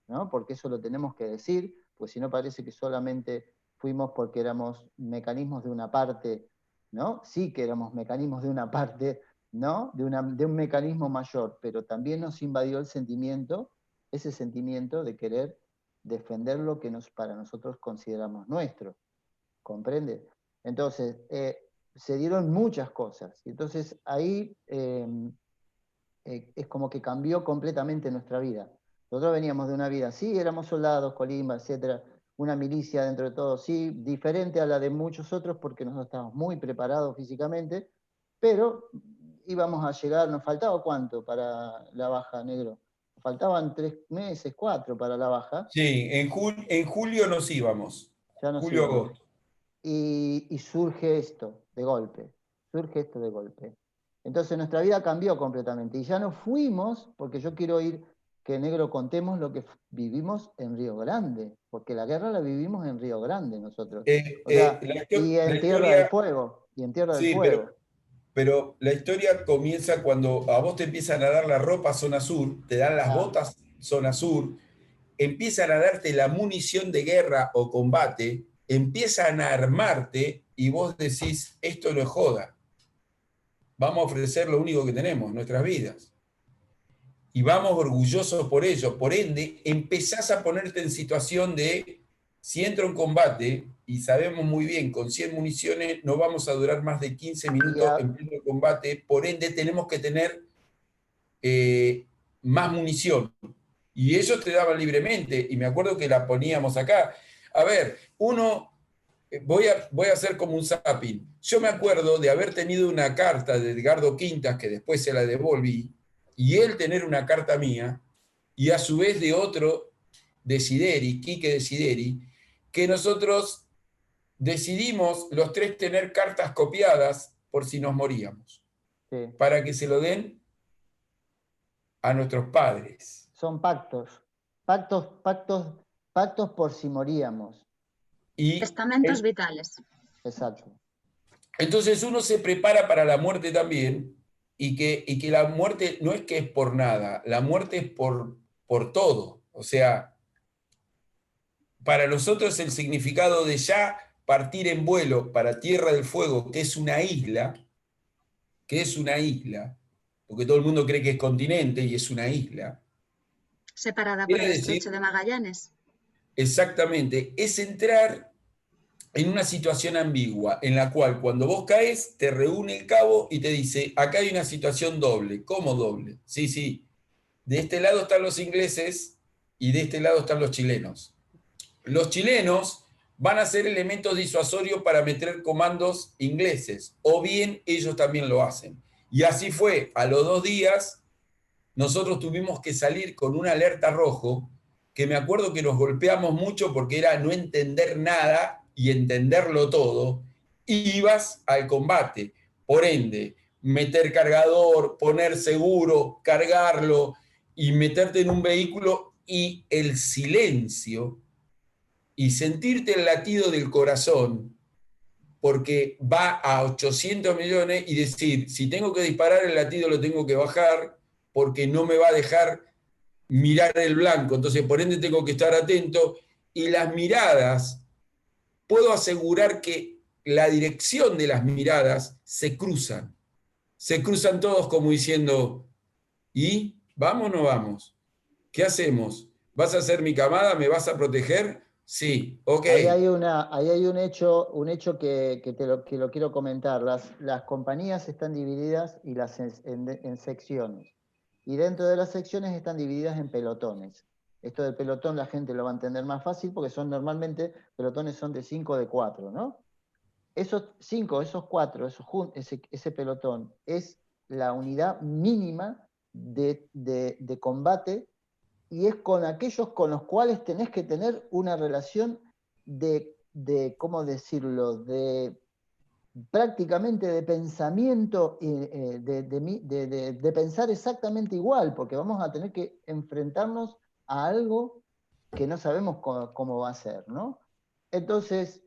¿no? Porque eso lo tenemos que decir, pues si no parece que solamente fuimos porque éramos mecanismos de una parte, ¿no? Sí que éramos mecanismos de una parte, ¿no? De un mecanismo mayor, pero también nos invadió ese sentimiento de querer defender lo que para nosotros consideramos nuestro, ¿comprende? Entonces, se dieron muchas cosas, y entonces ahí es como que cambió completamente nuestra vida. Nosotros veníamos de una vida, sí, éramos soldados, colimba, etcétera, una milicia dentro de todo, sí, diferente a la de muchos otros porque nosotros estábamos muy preparados físicamente, pero íbamos a llegar, nos faltaba ¿cuánto para la baja, negro? Nos faltaban 3 meses, 4 para la baja. Sí, en julio nos íbamos. Ya nos Julio, íbamos. agosto. Y surge esto de golpe, Entonces nuestra vida cambió completamente y ya no fuimos, porque yo quiero ir, que negro contemos lo que vivimos en Río Grande, porque la guerra la vivimos en Río Grande nosotros. O sea, y en Tierra del Fuego, Sí, pero la historia comienza cuando a vos te empiezan a dar la ropa zona sur, te dan las botas zona sur, empiezan a darte la munición de guerra o combate, empiezan a armarte y vos decís, esto no es joda. Vamos a ofrecer lo único que tenemos, nuestras vidas. Y vamos orgullosos por ello. Por ende, empezás a ponerte en situación de, si entro en combate, y sabemos muy bien, con 100 municiones no vamos a durar más de 15 minutos en pleno combate, por ende tenemos que tener más munición. Y ellos te daban libremente, y me acuerdo que la poníamos acá. A ver, voy a hacer como un zapping. Yo me acuerdo de haber tenido una carta de Edgardo Quintas, que después se la devolví, y él tener una carta mía, y a su vez de otro, Desideri, Quique Desideri, que nosotros decidimos los 3 tener cartas copiadas por si nos moríamos, para que se lo den a nuestros padres. Son pactos por si moríamos. Y testamentos vitales. Exacto. Entonces uno se prepara para la muerte también, y que la muerte no es que es por nada, la muerte es por todo. O sea, para nosotros el significado de ya partir en vuelo para Tierra del Fuego, que es una isla, porque todo el mundo cree que es continente y es una isla. Separada por el Estrecho de Magallanes. Exactamente, es entrar en una situación ambigua, en la cual cuando vos caes, te reúne el cabo y te dice, acá hay una situación doble. ¿Cómo doble? Sí, de este lado están los ingleses y de este lado están los chilenos. Los chilenos van a ser elementos disuasorios para meter comandos ingleses, o bien ellos también lo hacen. Y así fue, a los 2 días, nosotros tuvimos que salir con una alerta rojo, que me acuerdo que nos golpeamos mucho porque era no entender nada y entenderlo todo, ibas al combate. Por ende, meter cargador, poner seguro, cargarlo y meterte en un vehículo y el silencio y sentirte el latido del corazón, porque va a 800 millones y decir, si tengo que disparar el latido lo tengo que bajar porque no me va a dejar mirar el blanco, entonces por ende tengo que estar atento, y las miradas, puedo asegurar que la dirección de las miradas se cruzan todos como diciendo, ¿y vamos o no vamos? ¿Qué hacemos? ¿Vas a ser mi camada? ¿Me vas a proteger? Sí, ok. Ahí hay un hecho que lo quiero comentar. Las compañías están divididas y en secciones. Y dentro de las secciones están divididas en pelotones. Esto del pelotón la gente lo va a entender más fácil porque normalmente pelotones son de 5 o de 4, ¿no? Esos 5, esos 4, ese pelotón es la unidad mínima de combate, y es con aquellos con los cuales tenés que tener una relación de ¿cómo decirlo?, prácticamente de pensamiento, de pensar exactamente igual, porque vamos a tener que enfrentarnos a algo que no sabemos cómo va a ser, ¿no? Entonces,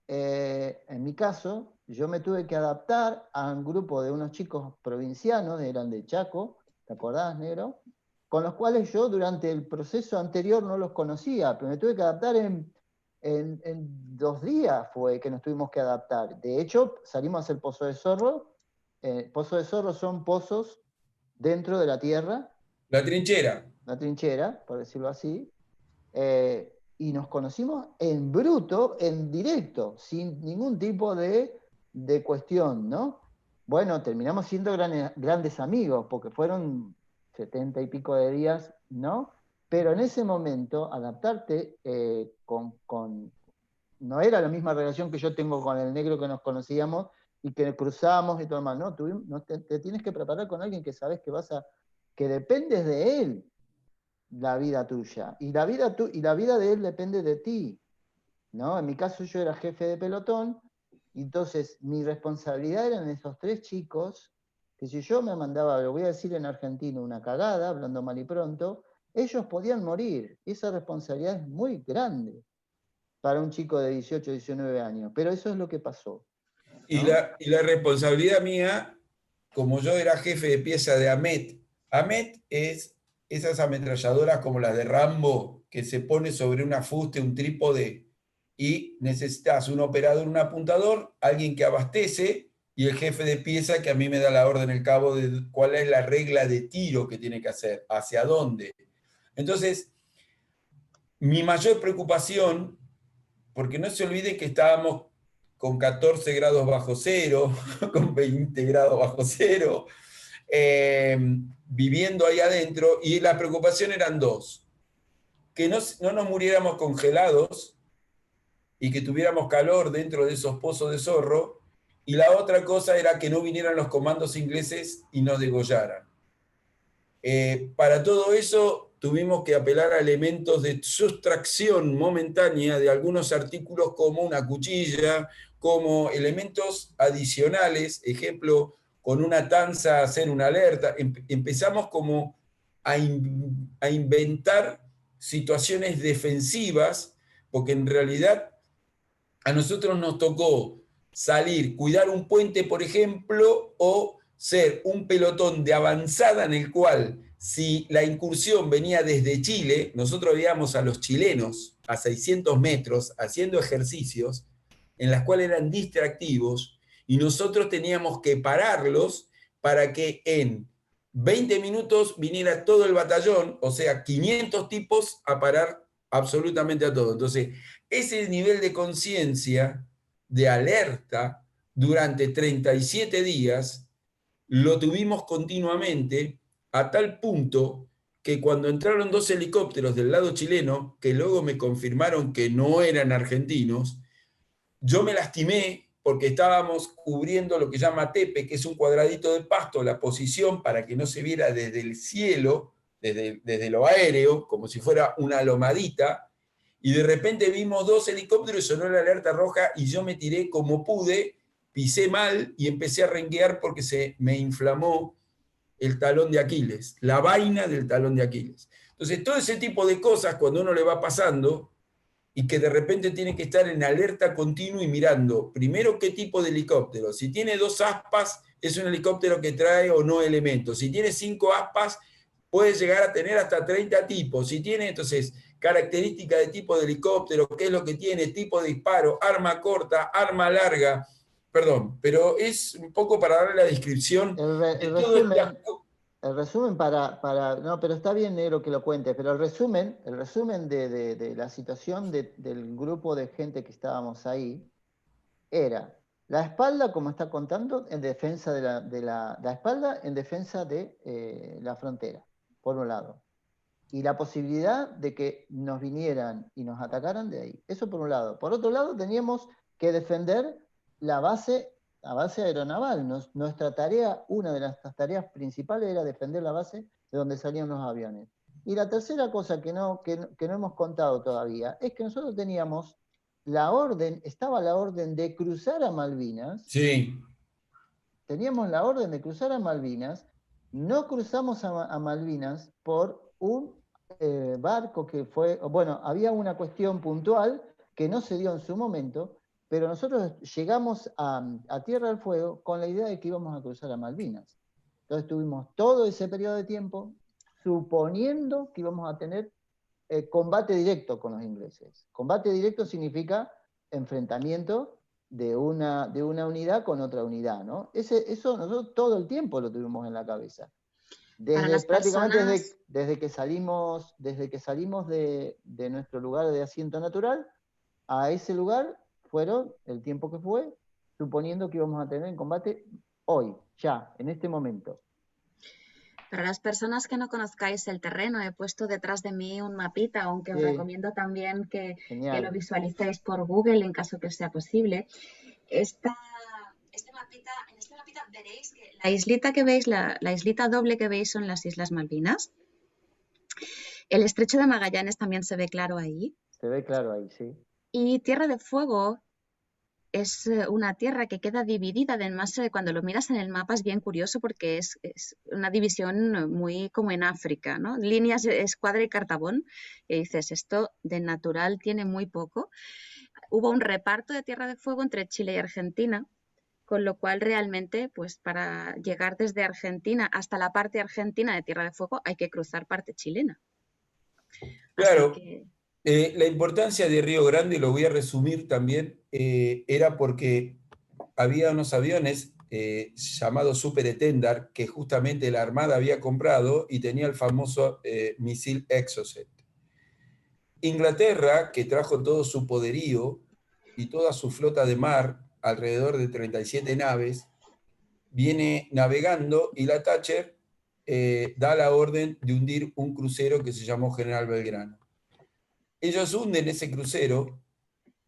en mi caso, yo me tuve que adaptar a un grupo de unos chicos provincianos, eran de Chaco, ¿te acordás, negro? Con los cuales yo durante el proceso anterior no los conocía, pero me tuve que adaptar en 2 días fue que nos tuvimos que adaptar. De hecho, salimos a hacer Pozo de Zorro. Pozo de Zorro son pozos dentro de la tierra. La trinchera. La trinchera, por decirlo así. Y nos conocimos en bruto, en directo, sin ningún tipo de cuestión, ¿no? Bueno, terminamos siendo grandes amigos, porque fueron 70 y pico de días, ¿no? Pero en ese momento, adaptarte no era la misma relación que yo tengo con el negro que nos conocíamos y que cruzamos y todo demás, no, te tienes que preparar con alguien que sabes que dependes de él, la vida tuya, y la vida de él depende de ti, ¿no? En mi caso yo era jefe de pelotón, y entonces mi responsabilidad eran esos 3 chicos, que si yo me mandaba, lo voy a decir en argentino, una cagada, hablando mal y pronto, ellos podían morir. Esa responsabilidad es muy grande para un chico de 18, 19 años, pero eso es lo que pasó, ¿no? Y la responsabilidad mía, como yo era jefe de pieza de AMET, AMET es esas ametralladoras como las de Rambo, que se pone sobre una fuste, un trípode, y necesitas un operador, un apuntador, alguien que abastece, y el jefe de pieza que a mí me da la orden, el cabo, de cuál es la regla de tiro que tiene que hacer, hacia dónde. Entonces, mi mayor preocupación, porque no se olvide que estábamos con 14 grados bajo cero, con 20 grados bajo cero, viviendo ahí adentro, y la preocupación eran 2. Que no nos muriéramos congelados y que tuviéramos calor dentro de esos pozos de zorro, y la otra cosa era que no vinieran los comandos ingleses y nos degollaran. Para todo eso tuvimos que apelar a elementos de sustracción momentánea de algunos artículos como una cuchilla, como elementos adicionales, ejemplo, con una tanza hacer una alerta. Empezamos como a inventar situaciones defensivas, porque en realidad a nosotros nos tocó salir, cuidar un puente, por ejemplo, o ser un pelotón de avanzada en el cual, si la incursión venía desde Chile, nosotros veíamos a los chilenos a 600 metros haciendo ejercicios en las cuales eran distractivos, y nosotros teníamos que pararlos para que en 20 minutos viniera todo el batallón, o sea, 500 tipos a parar absolutamente a todo. Entonces, ese nivel de conciencia, de alerta, durante 37 días, lo tuvimos continuamente, a tal punto que cuando entraron 2 helicópteros del lado chileno, que luego me confirmaron que no eran argentinos, yo me lastimé porque estábamos cubriendo lo que llama tepe, que es un cuadradito de pasto, la posición para que no se viera desde el cielo, desde lo aéreo, como si fuera una lomadita, y de repente vimos 2 helicópteros y sonó la alerta roja, y yo me tiré como pude, pisé mal y empecé a renguear porque se me inflamó el talón de Aquiles, la vaina del talón de Aquiles. Entonces, todo ese tipo de cosas, cuando uno le va pasando, y que de repente tiene que estar en alerta continua y mirando, primero, qué tipo de helicóptero. Si tiene 2 aspas, es un helicóptero que trae o no elementos. Si tiene 5 aspas, puede llegar a tener hasta 30 tipos. Si tiene, entonces, características de tipo de helicóptero, qué es lo que tiene, tipo de disparo, arma corta, arma larga. Perdón, pero es un poco para darle la descripción de todo este aspecto. El resumen no, pero está bien, negro, que lo cuentes, pero el resumen de la situación del grupo de gente que estábamos ahí era la espalda, como está contando, en defensa la espalda en defensa de la frontera, por un lado, y la posibilidad de que nos vinieran y nos atacaran de ahí. Eso por un lado. Por otro lado, teníamos que defender la base aeronaval. Nuestra tarea, una de las tareas principales era defender la base de donde salían los aviones. Y la tercera cosa que no hemos contado todavía es que nosotros teníamos estaba la orden de cruzar a Malvinas. Sí. Teníamos la orden de cruzar a Malvinas. No cruzamos a Malvinas por un barco que fue, bueno, había una cuestión puntual que no se dio en su momento, pero nosotros llegamos a Tierra del Fuego con la idea de que íbamos a cruzar a Malvinas. Entonces tuvimos todo ese periodo de tiempo suponiendo que íbamos a tener combate directo con los ingleses. Combate directo significa enfrentamiento de una unidad con otra unidad, ¿no? Eso nosotros todo el tiempo lo tuvimos en la cabeza. Desde que salimos de nuestro lugar de asiento natural a ese lugar, fueron el tiempo que fue, suponiendo que íbamos a tener en combate hoy, ya, en este momento. Para las personas que no conozcáis el terreno, he puesto detrás de mí un mapita, aunque os Sí, recomiendo también que lo genial. visualicéis por Google en caso que os sea posible. En este mapita veréis que la islita que veis, la islita doble que veis son las Islas Malvinas. El estrecho de Magallanes también se ve claro ahí. Se ve claro ahí, sí. Y Tierra de Fuego es una tierra que queda dividida. Además, cuando lo miras en el mapa es bien curioso porque es una división muy como en África, ¿no? Líneas, escuadra y cartabón. Y dices, esto de natural tiene muy poco. Hubo un reparto de Tierra de Fuego entre Chile y Argentina, con lo cual realmente, pues para llegar desde Argentina hasta la parte argentina de Tierra de Fuego hay que cruzar parte chilena. Claro, Así que la importancia de Río Grande, lo voy a resumir también, era porque había unos aviones llamados Super Etendard que justamente la Armada había comprado y tenía el famoso misil Exocet. Inglaterra, que trajo todo su poderío y toda su flota de mar, alrededor de 37 naves, viene navegando y la Thatcher da la orden de hundir un crucero que se llamó General Belgrano. Ellos hunden ese crucero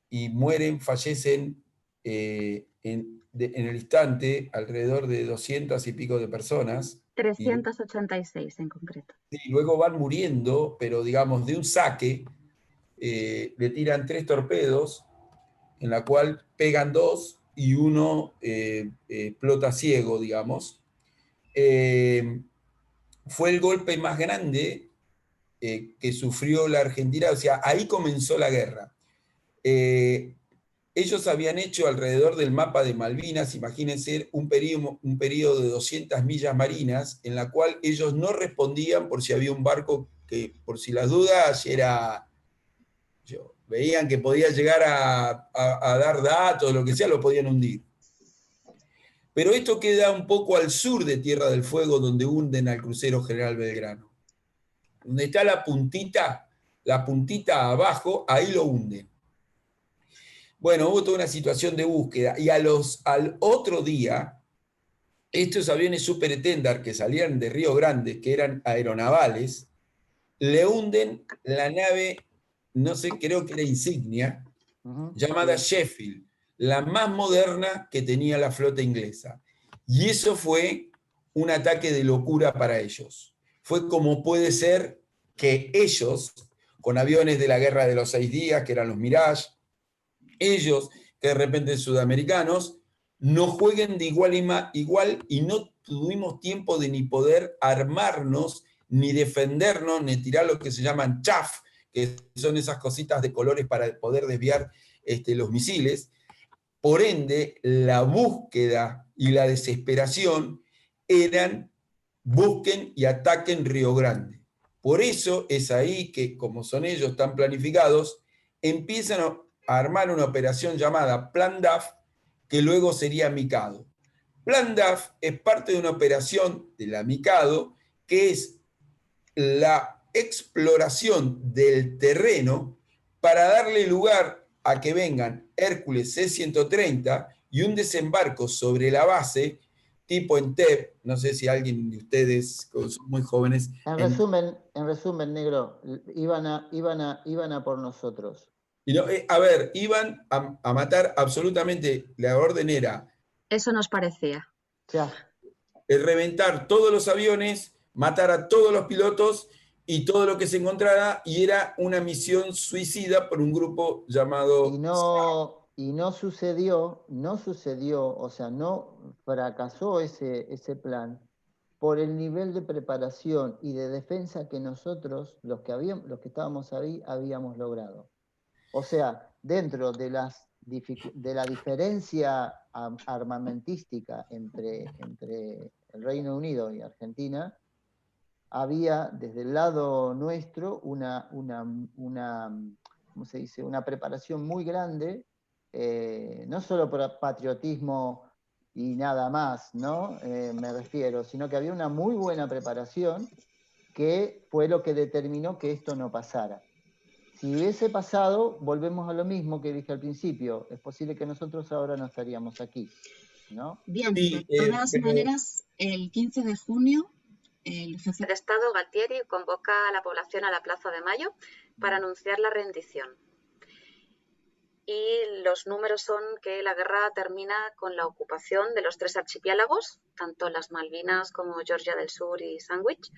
y mueren, fallecen en el instante alrededor de 200 y pico de personas. 386 en concreto. Y luego van muriendo, pero digamos de un saque, le tiran 3 torpedos, en la cual pegan 2 y uno explota ciego, digamos. Fue el golpe más grande que sufrió la Argentina, o sea, ahí comenzó la guerra. Ellos habían hecho alrededor del mapa de Malvinas, imagínense, un periodo de 200 millas marinas, en la cual ellos no respondían por si había un barco que, por si las dudas, veían que podía llegar a dar datos, lo que sea, lo podían hundir. Pero esto queda un poco al sur de Tierra del Fuego, donde hunden al crucero General Belgrano. Donde está la puntita abajo, ahí lo hunden. Bueno, hubo toda una situación de búsqueda y al otro día, estos aviones Super Etendard que salían de Río Grande, que eran aeronavales, le hunden la nave, no sé, creo que era insignia, llamada Sheffield, la más moderna que tenía la flota inglesa. Y eso fue un ataque de locura para ellos. Fue como puede ser que ellos, con aviones de la Guerra de los 6 días, que eran los Mirage, ellos, que de repente sudamericanos, no jueguen de igual y no tuvimos tiempo de ni poder armarnos, ni defendernos, ni tirar lo que se llaman chaff, que son esas cositas de colores para poder desviar los misiles. Por ende, la búsqueda y la desesperación eran busquen y ataquen Río Grande. Por eso es ahí que, como son ellos tan planificados, empiezan a armar una operación llamada Plan DAF, que luego sería Mikado. Plan DAF es parte de una operación de la Mikado, que es la exploración del terreno para darle lugar a que vengan Hércules C-130 y un desembarco sobre la base, tipo Entebbe, no sé si alguien de ustedes, son muy jóvenes. En resumen, negro, iban a por nosotros. A ver, iban a matar absolutamente, la orden era... Eso nos parecía. Ya. Reventar todos los aviones, matar a todos los pilotos y todo lo que se encontrara, y era una misión suicida por un grupo llamado... Y no sucedió, o sea, no fracasó ese plan por el nivel de preparación y de defensa que nosotros, los que estábamos ahí, habíamos logrado. O sea, dentro de la diferencia armamentística entre el Reino Unido y Argentina, había desde el lado nuestro ¿cómo se dice? Una preparación muy grande, no solo por patriotismo y nada más, ¿no? Me refiero, sino que había una muy buena preparación que fue lo que determinó que esto no pasara. Si hubiese pasado, volvemos a lo mismo que dije al principio, es posible que nosotros ahora no estaríamos aquí, ¿no? Bien, de todas maneras, el 15 de junio el jefe de Estado, Galtieri, convoca a la población a la Plaza de Mayo para anunciar la rendición. Y los números son que la guerra termina con la ocupación de los 3 archipiélagos, tanto las Malvinas como Georgia del Sur y Sandwich,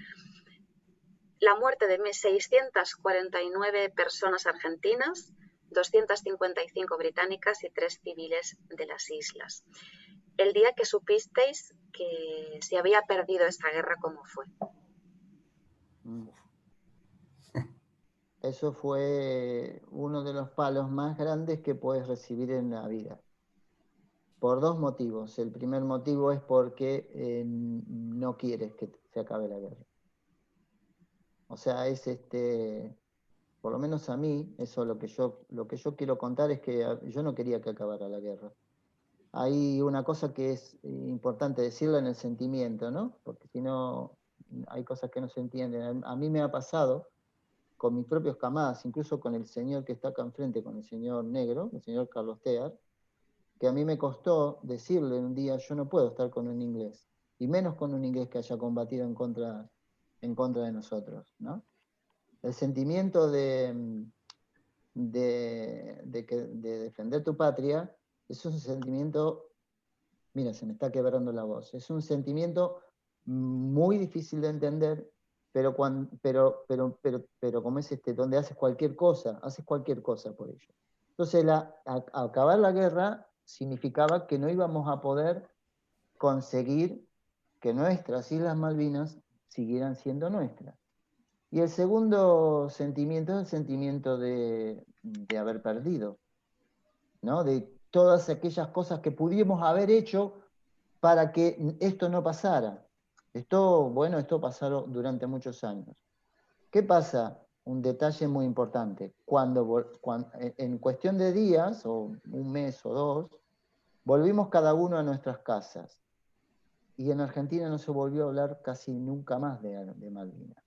la muerte de 649 personas argentinas, 255 británicas y 3 civiles de las islas. El día que supisteis que se había perdido esta guerra, ¿cómo fue? Eso fue uno de los palos más grandes que puedes recibir en la vida. Por 2 motivos. El primer motivo es porque no quieres que se acabe la guerra. O sea, es por lo menos a mí, eso lo que yo quiero contar es que yo no quería que acabara la guerra. Hay una cosa que es importante decirla en el sentimiento, ¿no? Porque si no, hay cosas que no se entienden. A mí me ha pasado con mis propios camadas, incluso con el señor que está acá enfrente, con el señor negro, el señor Carlos Tear, que a mí me costó decirle un día, yo no puedo estar con un inglés, y menos con un inglés que haya combatido en contra de nosotros, ¿no? El sentimiento de defender tu patria es un sentimiento, mira, se me está quebrando la voz, es un sentimiento muy difícil de entender, pero como es donde haces cualquier cosa por ello. Entonces, acabar la guerra significaba que no íbamos a poder conseguir que nuestras Islas Malvinas siguieran siendo nuestras. Y el segundo sentimiento es el sentimiento de haber perdido, ¿no? De todas aquellas cosas que pudimos haber hecho para que esto no pasara. Esto pasó durante muchos años. ¿Qué pasa? Un detalle muy importante. Cuando en cuestión de días, o un mes o 2, volvimos cada uno a nuestras casas. Y en Argentina no se volvió a hablar casi nunca más de Malvinas.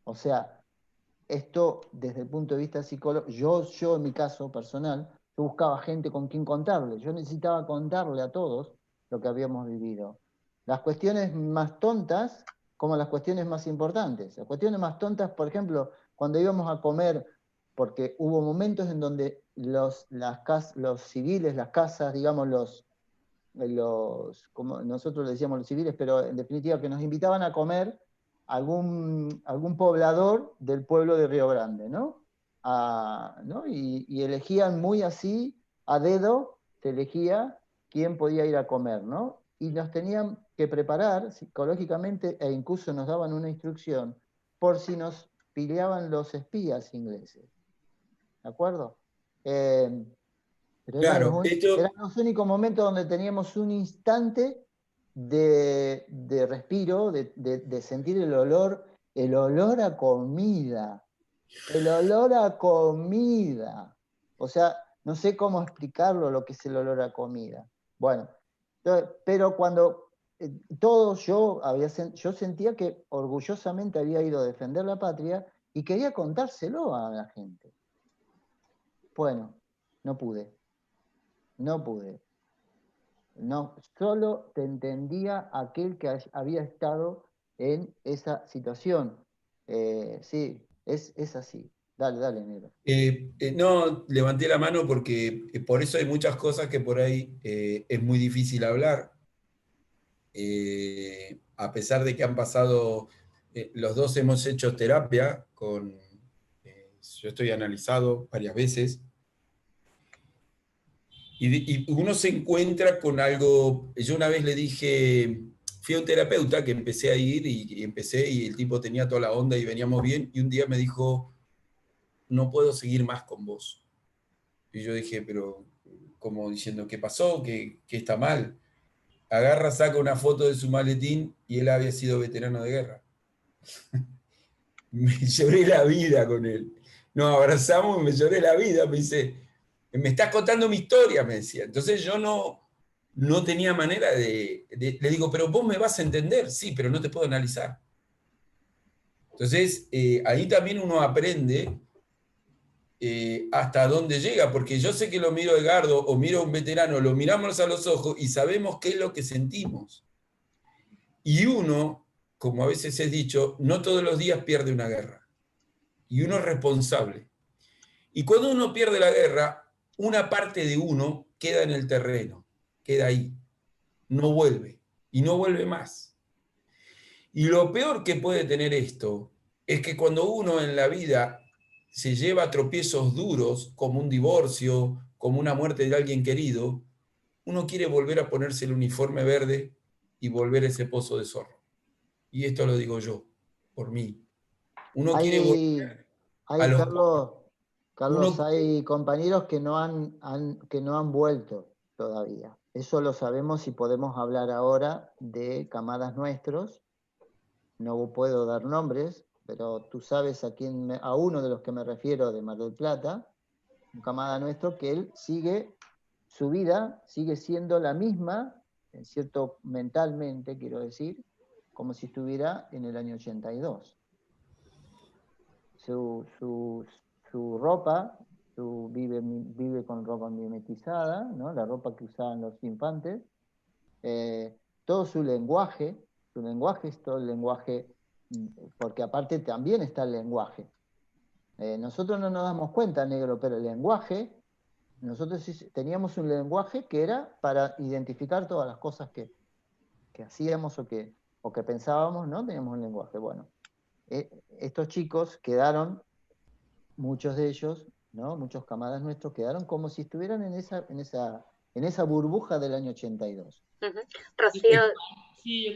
O sea, esto desde el punto de vista psicológico, yo en mi caso personal, yo buscaba gente con quien contarle. Yo necesitaba contarle a todos lo que habíamos vivido. Las cuestiones más tontas como las cuestiones más importantes. Las cuestiones más tontas, por ejemplo, cuando íbamos a comer, porque hubo momentos en donde los civiles, las casas, digamos, como nosotros le decíamos los civiles, pero en definitiva que nos invitaban a comer algún poblador del pueblo de Río Grande, ¿no? ¿No? Y elegían muy así, a dedo, se elegía quién podía ir a comer, ¿no? Y nos tenían que preparar psicológicamente e incluso nos daban una instrucción por si nos pileaban los espías ingleses. ¿De acuerdo? Pero Claro, eran los únicos momentos donde teníamos un instante de respiro, de sentir el olor a comida. El olor a comida. O sea, no sé cómo explicarlo lo que es el olor a comida. Bueno, pero cuando yo sentía que orgullosamente había ido a defender la patria y quería contárselo a la gente. Bueno, no pude. No, solo te entendía aquel que había estado en esa situación. Sí, es así. Dale, negro. No, levanté la mano porque por eso hay muchas cosas que por ahí es muy difícil hablar. A pesar de que han pasado, los dos hemos hecho terapia, yo estoy analizado varias veces, y uno se encuentra con algo. Yo una vez le dije, fui a un terapeuta que empecé a ir y el tipo tenía toda la onda y veníamos bien, y un día me dijo, no puedo seguir más con vos. Y yo dije, pero como diciendo, ¿qué pasó? ¿Qué está mal? Agarra, saca una foto de su maletín y él había sido veterano de guerra. Me lloré la vida con él. Nos abrazamos y me lloré la vida. Me dice, me estás contando mi historia, me decía. Entonces yo no tenía manera le digo, pero vos me vas a entender. Sí, pero no te puedo analizar. Entonces, ahí también uno aprende hasta dónde llega, porque yo sé que lo miro a Edgardo o miro a un veterano, lo miramos a los ojos y sabemos qué es lo que sentimos. Y uno, como a veces he dicho, no todos los días pierde una guerra. Y uno es responsable. Y cuando uno pierde la guerra, una parte de uno queda en el terreno, queda ahí, no vuelve, y no vuelve más. Y lo peor que puede tener esto es que cuando uno en la vida se lleva tropiezos duros, como un divorcio, como una muerte de alguien querido, uno quiere volver a ponerse el uniforme verde y volver a ese pozo de zorro. Y esto lo digo yo, por mí. Uno quiere volver a los... Carlos, hay compañeros que no han vuelto todavía. Eso lo sabemos y podemos hablar ahora de camadas nuestros. No puedo dar nombres, pero tú sabes a uno de los que me refiero de Mar del Plata, un camada nuestro, que él su vida sigue siendo la misma, en cierto, mentalmente, quiero decir, como si estuviera en el año 82. Su ropa, vive con ropa mimetizada, ¿no? La ropa que usaban los infantes, todo su lenguaje es todo el lenguaje, porque aparte también está el lenguaje. Nosotros no nos damos cuenta, negro, pero el lenguaje, nosotros teníamos un lenguaje que era para identificar todas las cosas que hacíamos o que pensábamos, ¿no? Teníamos un lenguaje. Bueno, estos chicos quedaron, muchos de ellos, ¿no? Muchos camadas nuestros quedaron como si estuvieran en esa burbuja del año 82. Rocío. Sí, yo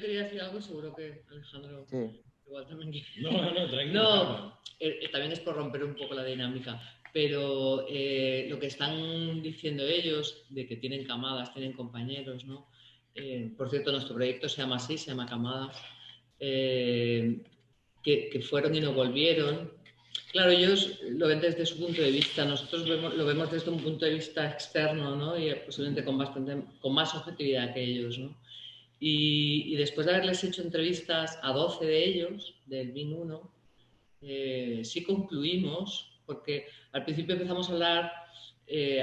quería decir algo, seguro que Alejandro sí. Igual también quiere. No, tranquilo. No, también es por romper un poco la dinámica, pero lo que están diciendo ellos, de que tienen camadas, tienen compañeros, ¿no? Por cierto, nuestro proyecto se llama así, se llama Camadas, que fueron y no volvieron. Claro, ellos lo ven desde su punto de vista, nosotros lo vemos desde un punto de vista externo, ¿no? Y posiblemente con más objetividad que ellos, ¿no? Y después de haberles hecho entrevistas a 12 de ellos, del BIN 1, sí concluimos, porque al principio empezamos a hablar,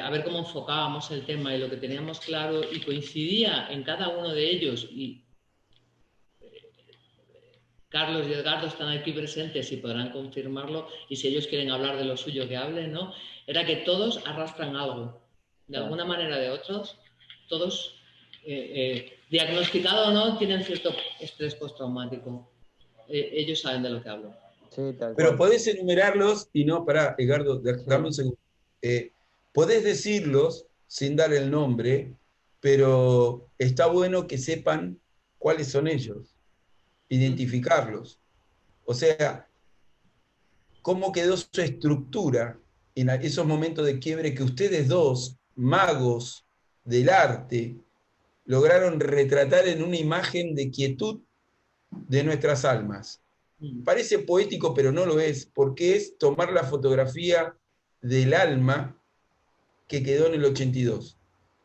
a ver cómo enfocábamos el tema y lo que teníamos claro, y coincidía en cada uno de ellos, y Carlos y Edgardo están aquí presentes y podrán confirmarlo, y si ellos quieren hablar de lo suyo, que hablen, ¿no? Era que todos arrastran algo, de alguna manera o de otros, todos... diagnosticado o no, tienen cierto estrés postraumático. Ellos saben de lo que hablo. Sí, pero podés enumerarlos y no, pará, Edgardo, dame un segundo. Podés decirlos sin dar el nombre, pero está bueno que sepan cuáles son ellos, identificarlos. O sea, cómo quedó su estructura en esos momentos de quiebre que ustedes dos, magos del arte, lograron retratar en una imagen de quietud de nuestras almas. Parece poético, pero no lo es, porque es tomar la fotografía del alma que quedó en el 82.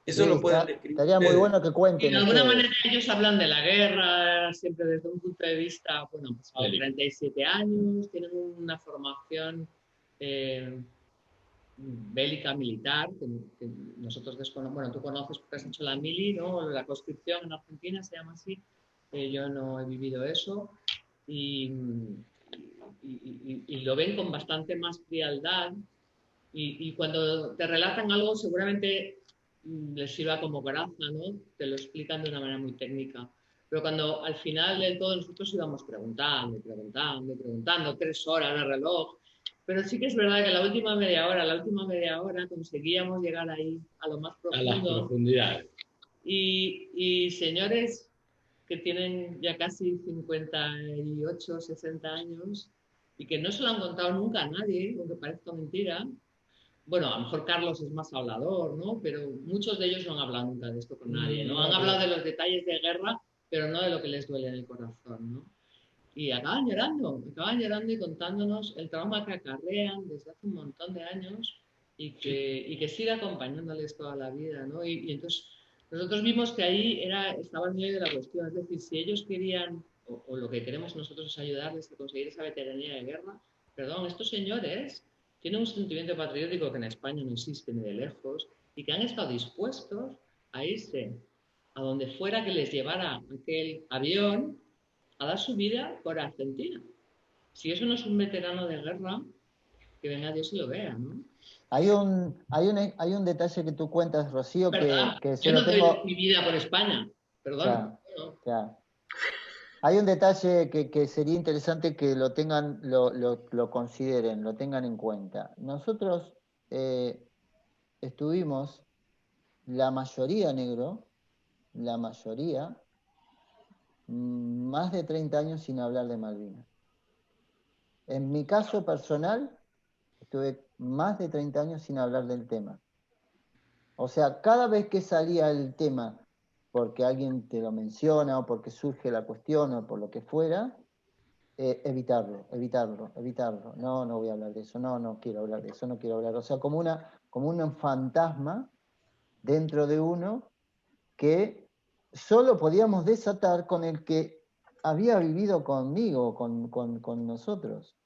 Eso lo pueden describir. Estaría muy bueno que cuenten. Y de alguna manera ellos hablan de la guerra, siempre desde un punto de vista, bueno, pues a los 37 años, tienen una formación bélica, militar, que nosotros desconocemos. Bueno, tú conoces porque has hecho la mili, ¿no? La conscripción en Argentina se llama así. Yo no he vivido eso y lo ven con bastante más frialdad y cuando te relatan algo seguramente les sirva como coraza, ¿no? Te lo explican de una manera muy técnica. Pero cuando al final de todo nosotros íbamos preguntando, 3 horas de reloj. Pero sí que es verdad que la última media hora conseguíamos llegar ahí, a lo más profundo. A las profundidades. Y señores que tienen ya casi 58, 60 años y que no se lo han contado nunca a nadie, aunque parezca mentira. Bueno, a lo mejor Carlos es más hablador, ¿no? Pero muchos de ellos no han hablado nunca de esto con nadie, ¿no? Han hablado de los detalles de guerra, pero no de lo que les duele en el corazón, ¿no? Y acaban llorando y contándonos el trauma que acarrean desde hace un montón de años y que sigue acompañándoles toda la vida, ¿no? Y entonces nosotros vimos que ahí estaba el medio de la cuestión, es decir, si ellos querían, o lo que queremos nosotros es ayudarles a conseguir esa veteranía de guerra, perdón, estos señores tienen un sentimiento patriótico que en España no existe ni de lejos y que han estado dispuestos a irse a donde fuera que les llevara aquel avión, a dar su vida por Argentina. Si eso no es un veterano de guerra, que venga Dios y lo vea, ¿no? Hay un detalle que tú cuentas, Rocío, ¿Verdad? que se Yo lo no doy tengo... mi vida por España, perdón. Claro, No. claro. Hay un detalle que sería interesante que lo tengan, lo consideren, lo tengan en cuenta. Nosotros estuvimos, la mayoría negro, la mayoría, más de 30 años sin hablar de Malvinas. En mi caso personal, estuve más de 30 años sin hablar del tema. O sea, cada vez que salía el tema, porque alguien te lo menciona, o porque surge la cuestión, o por lo que fuera, evitarlo. No, no voy a hablar de eso, no quiero hablar de eso, no quiero hablar. O sea, como un fantasma dentro de uno que solo podíamos desatar con el que había vivido conmigo, con nosotros.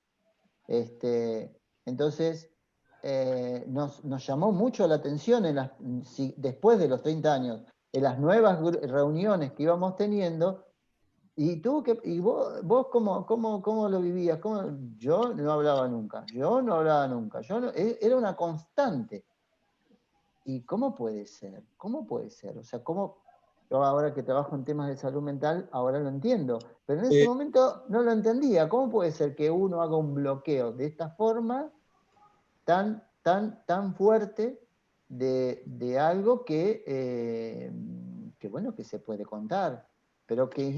Entonces, nos llamó mucho la atención después de los 30 años, en las nuevas reuniones que íbamos teniendo, y vos ¿cómo lo vivías? Yo no hablaba nunca, era una constante. ¿Y cómo puede ser? O sea, yo ahora que trabajo en temas de salud mental, ahora lo entiendo, pero en ese momento no lo entendía. ¿Cómo puede ser que uno haga un bloqueo de esta forma tan fuerte de algo que bueno, que se puede contar, pero que es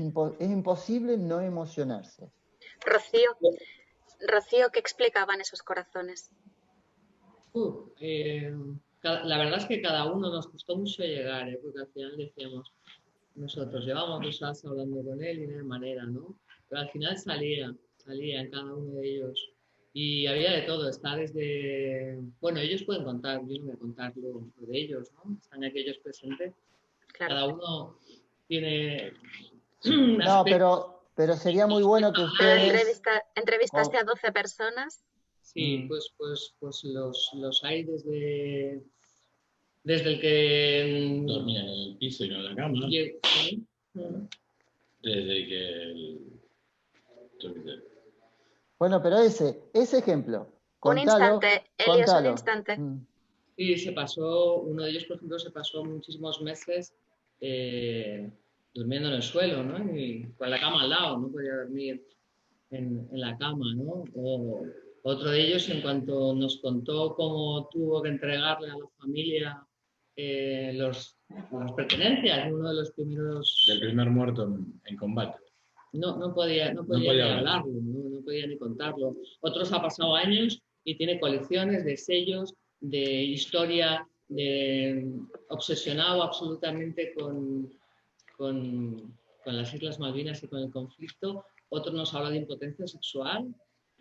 imposible no emocionarse? Rocío, ¿qué explicaban esos corazones? La verdad es que cada uno nos costó mucho llegar, porque al final decíamos, nosotros llevamos 2 horas hablando con él y no hay manera, ¿no? Pero al final salía en cada uno de ellos. Y había de todo, está desde... Bueno, ellos pueden contar, yo no voy a contar lo de ellos, ¿no? Están aquellos presentes. Claro. Cada uno tiene... No, pero sería muy bueno que ustedes... ¿Entrevistaste a 12 personas? Sí, pues los hay desde el que dormía en el piso y no en la cama. ¿Sí? Desde que Bueno, pero ese ejemplo, contalo. Un instante. Sí, uno de ellos, por ejemplo, se pasó muchísimos meses durmiendo en el suelo, ¿no? Y con la cama al lado, no podía dormir en la cama, ¿no? O otro de ellos, en cuanto nos contó cómo tuvo que entregarle a la familia las pertenencias, uno de los primeros... Del primer muerto en combate. No podía ni hablarlo, no podía ni contarlo. Otros ha pasado años y tiene colecciones de sellos, de historia, obsesionado absolutamente con las Islas Malvinas y con el conflicto. Otro nos habla de impotencia sexual,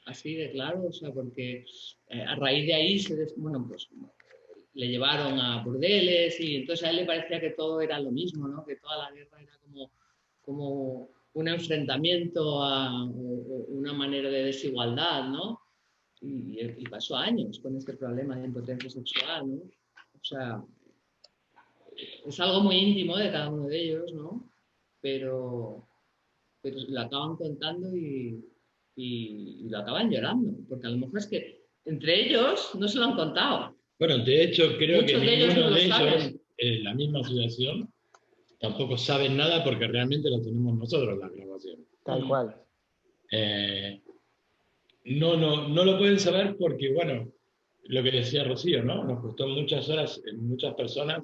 así de claro, o sea, porque a raíz de ahí pues le llevaron a burdeles y entonces a él le parecía que todo era lo mismo, ¿no? Que toda la guerra era como un enfrentamiento a una manera de desigualdad, ¿no? Y pasó años con este problema de impotencia sexual, ¿no? O sea, es algo muy íntimo de cada uno de ellos, ¿no? Pero lo acaban contando y lo acaban llorando, porque a lo mejor es que entre ellos no se lo han contado. Bueno, de hecho creo Muchos que de ellos ninguno no de lo ellos saben. en la misma situación tampoco saben nada porque realmente lo tenemos nosotros la grabación. Tal cual. No lo pueden saber porque, bueno, lo que decía Rocío, ¿no? Nos costó muchas horas, muchas personas,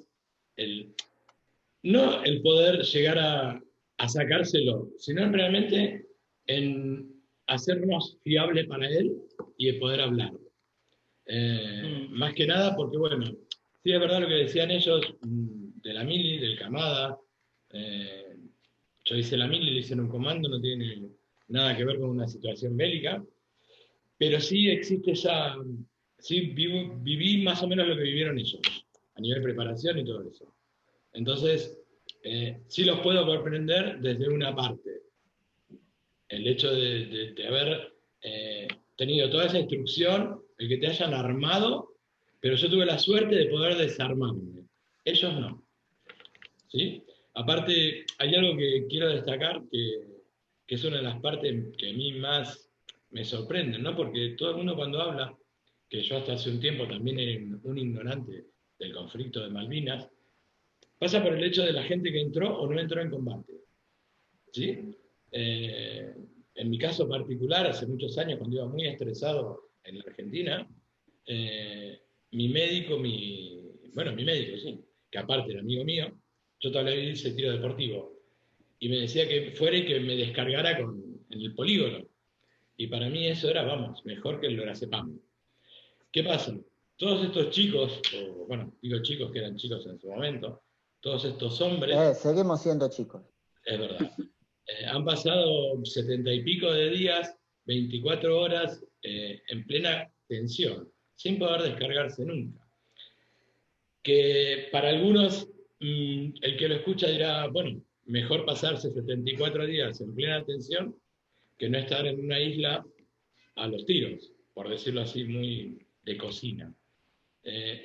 no el poder llegar a sacárselo, sino realmente en hacernos fiable para él y el poder hablar. Más que nada porque, bueno, sí es verdad lo que decían ellos de la mili, del Camada. Yo hice la mili, le hice en un comando, no tiene nada que ver con una situación bélica, pero sí existe esa... Sí, viví más o menos lo que vivieron ellos, a nivel preparación y todo eso. Entonces, sí los puedo comprender desde una parte. El hecho de haber tenido toda esa instrucción, el que te hayan armado, pero yo tuve la suerte de poder desarmarme. Ellos no. ¿Sí? Aparte, hay algo que quiero destacar, que que es una de las partes que a mí más me sorprenden, ¿no? Porque todo el mundo cuando habla, que yo hasta hace un tiempo también era un ignorante del conflicto de Malvinas, pasa por el hecho de la gente que entró o no entró en combate, ¿sí? En mi caso particular, hace muchos años, cuando iba muy estresado en la Argentina, mi médico, sí, que aparte era amigo mío, yo todavía hice tiro deportivo, y me decía que fuera y que me descargara en el polígono. Y para mí eso era, vamos, mejor que el lorazepam. ¿Qué pasa? Todos estos chicos, o bueno, digo chicos que eran chicos en su momento, todos estos hombres... Seguimos siendo chicos. Es verdad. Han pasado 70 y pico de días, 24 horas en plena tensión, sin poder descargarse nunca. Que para algunos, el que lo escucha dirá, bueno, mejor pasarse 74 días en plena tensión que no estar en una isla a los tiros, por decirlo así, muy de cocina.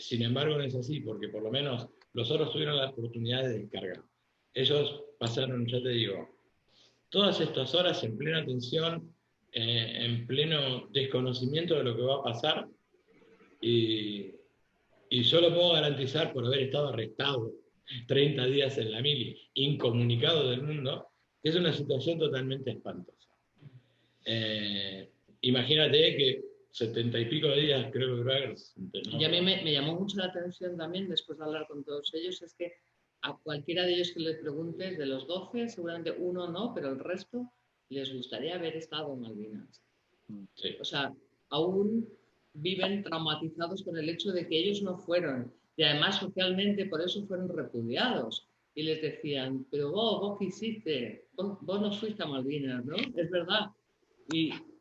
Sin embargo, no es así, porque por lo menos los otros tuvieron la oportunidad de descargar. Ellos pasaron, ya te digo, todas estas horas en plena tensión, en pleno desconocimiento de lo que va a pasar, y yo lo puedo garantizar por haber estado arrestado 30 días en la mili, incomunicado del mundo, que es una situación totalmente espantosa. Imagínate que 70 y pico de días, creo que duraron. Y a mí me llamó mucho la atención también, después de hablar con todos ellos, es que a cualquiera de ellos que les preguntes, de los 12, seguramente uno no, pero el resto les gustaría haber estado en Malvinas. Sí. O sea, aún viven traumatizados con el hecho de que ellos no fueron. Y además socialmente por eso fueron repudiados. Y les decían, pero vos ¿qué hiciste? Vos no fuiste a Malvinas, ¿no? Es verdad.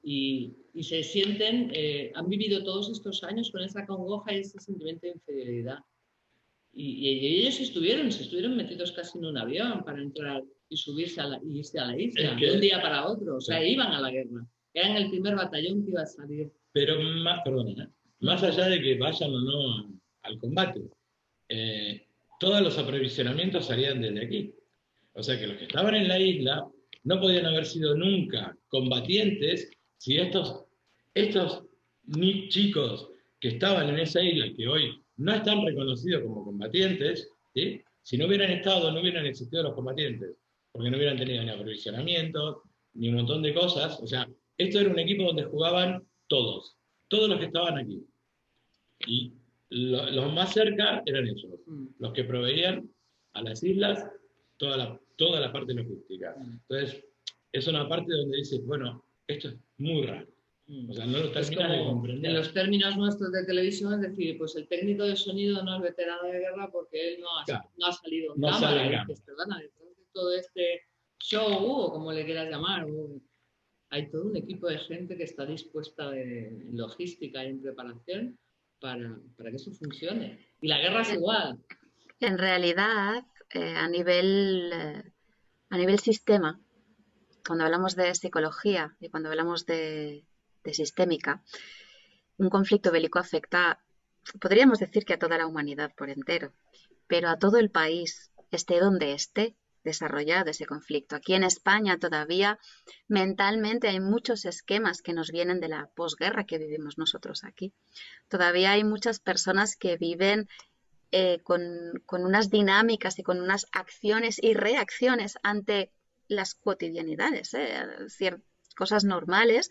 Y se sienten, han vivido todos estos años con esa congoja y ese sentimiento de inferioridad. Y ellos se estuvieron metidos casi en un avión para entrar y subirse y irse a la isla, de un día para otro. O sea, iban a la guerra. Eran el primer batallón que iba a salir. Pero más allá de que vayan o no al combate, todos los aprovisionamientos salían desde aquí. O sea que los que estaban en la isla no podían haber sido nunca combatientes si estos chicos que estaban en esa isla y que hoy no están reconocidos como combatientes, ¿sí? Si no hubieran estado, no hubieran existido los combatientes, porque no hubieran tenido ni aprovisionamiento, ni un montón de cosas. O sea, esto era un equipo donde jugaban todos los que estaban aquí. Y los más cerca eran ellos, los que proveían a las islas toda la parte logística. Entonces, es una parte donde dices, bueno, esto es muy raro. O sea, no lo terminas de comprender. En los términos nuestros de televisión, es decir, pues el técnico de sonido no es veterano de guerra porque él no ha salido en cámara. Perdona, detrás de todo este show, o como le quieras llamar, hay todo un equipo de gente que está dispuesta en logística y en preparación para que eso funcione. Y la guerra es igual. En realidad, a nivel sistema, cuando hablamos de psicología y cuando hablamos de sistémica, un conflicto bélico afecta, podríamos decir que a toda la humanidad por entero, pero a todo el país, esté donde esté desarrollado ese conflicto. Aquí en España todavía mentalmente hay muchos esquemas que nos vienen de la posguerra que vivimos nosotros aquí. Todavía hay muchas personas que viven con unas dinámicas y con unas acciones y reacciones ante las cotidianidades, cosas normales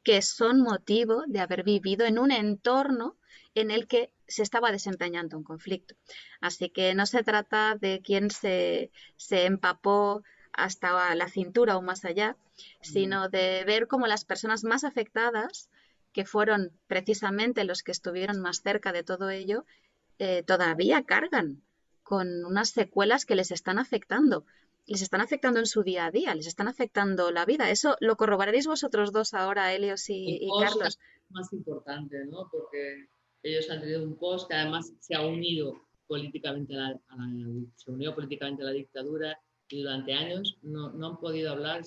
que son motivo de haber vivido en un entorno en el que se estaba desempeñando un conflicto. Así que no se trata de quién se empapó hasta la cintura o más allá, sino de ver cómo las personas más afectadas, que fueron precisamente los que estuvieron más cerca de todo ello, todavía cargan con unas secuelas que les están afectando en su día a día, les están afectando la vida. Eso lo corroboraréis vosotros dos ahora, Helios y Carlos. Más importante, ¿no? Porque ellos han tenido un post que además se ha unido políticamente se unió políticamente a la dictadura y durante años no han podido hablar,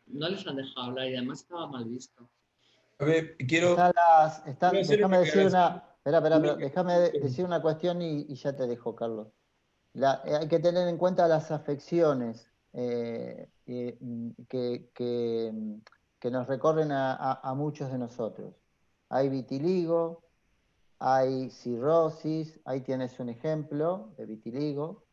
no les han dejado hablar y además estaba mal visto. A ver, déjame decir una cuestión y ya te dejo, Carlos. Hay que tener en cuenta las afecciones que nos recorren a muchos de nosotros. Hay vitiligo, hay cirrosis, ahí tienes un ejemplo de vitiligo,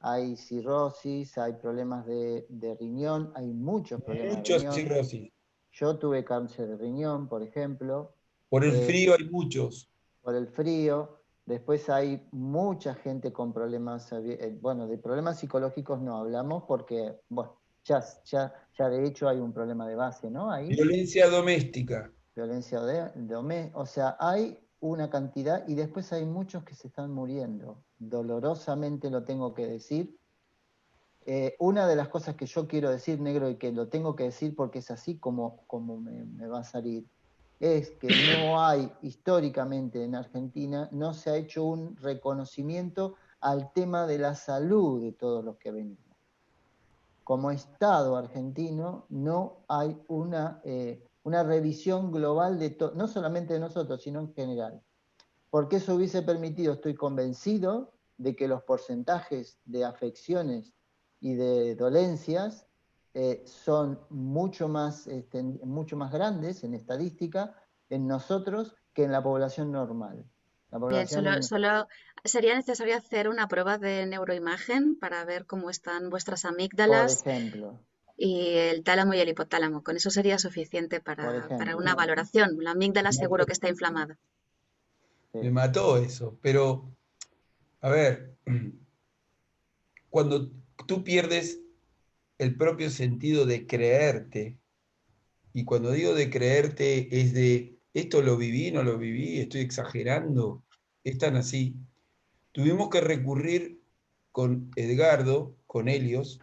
hay cirrosis, hay problemas de riñón, hay muchos problemas de Muchos riñón. cirrosis. Yo tuve cáncer de riñón, por ejemplo. Por el frío hay muchos. Por el frío. Después hay mucha gente con problemas, bueno, de problemas psicológicos no hablamos porque, bueno, ya de hecho hay un problema de base, ¿no? Ahí. Violencia doméstica. Violencia doméstica, o sea, hay una cantidad y después hay muchos que se están muriendo. Dolorosamente lo tengo que decir. Una de las cosas que yo quiero decir, negro, y que lo tengo que decir porque es así como me va a salir, es que no hay, históricamente en Argentina, no se ha hecho un reconocimiento al tema de la salud de todos los que venimos. Como Estado argentino no hay una revisión global de todo, no solamente de nosotros, sino en general. Porque eso hubiese permitido, estoy convencido, de que los porcentajes de afecciones y de dolencias son mucho más grandes en estadística en nosotros que en la población normal. La población Bien, solo sería necesario hacer una prueba de neuroimagen para ver cómo están vuestras amígdalas, por ejemplo, y el tálamo y el hipotálamo. Con eso sería suficiente para una valoración. La amígdala seguro que está inflamada. Me mató eso, pero, a ver, cuando tú pierdes el propio sentido de creerte, y cuando digo de creerte es de, esto lo viví, no lo viví, estoy exagerando, es tan así. Tuvimos que recurrir con Edgardo, con Helios,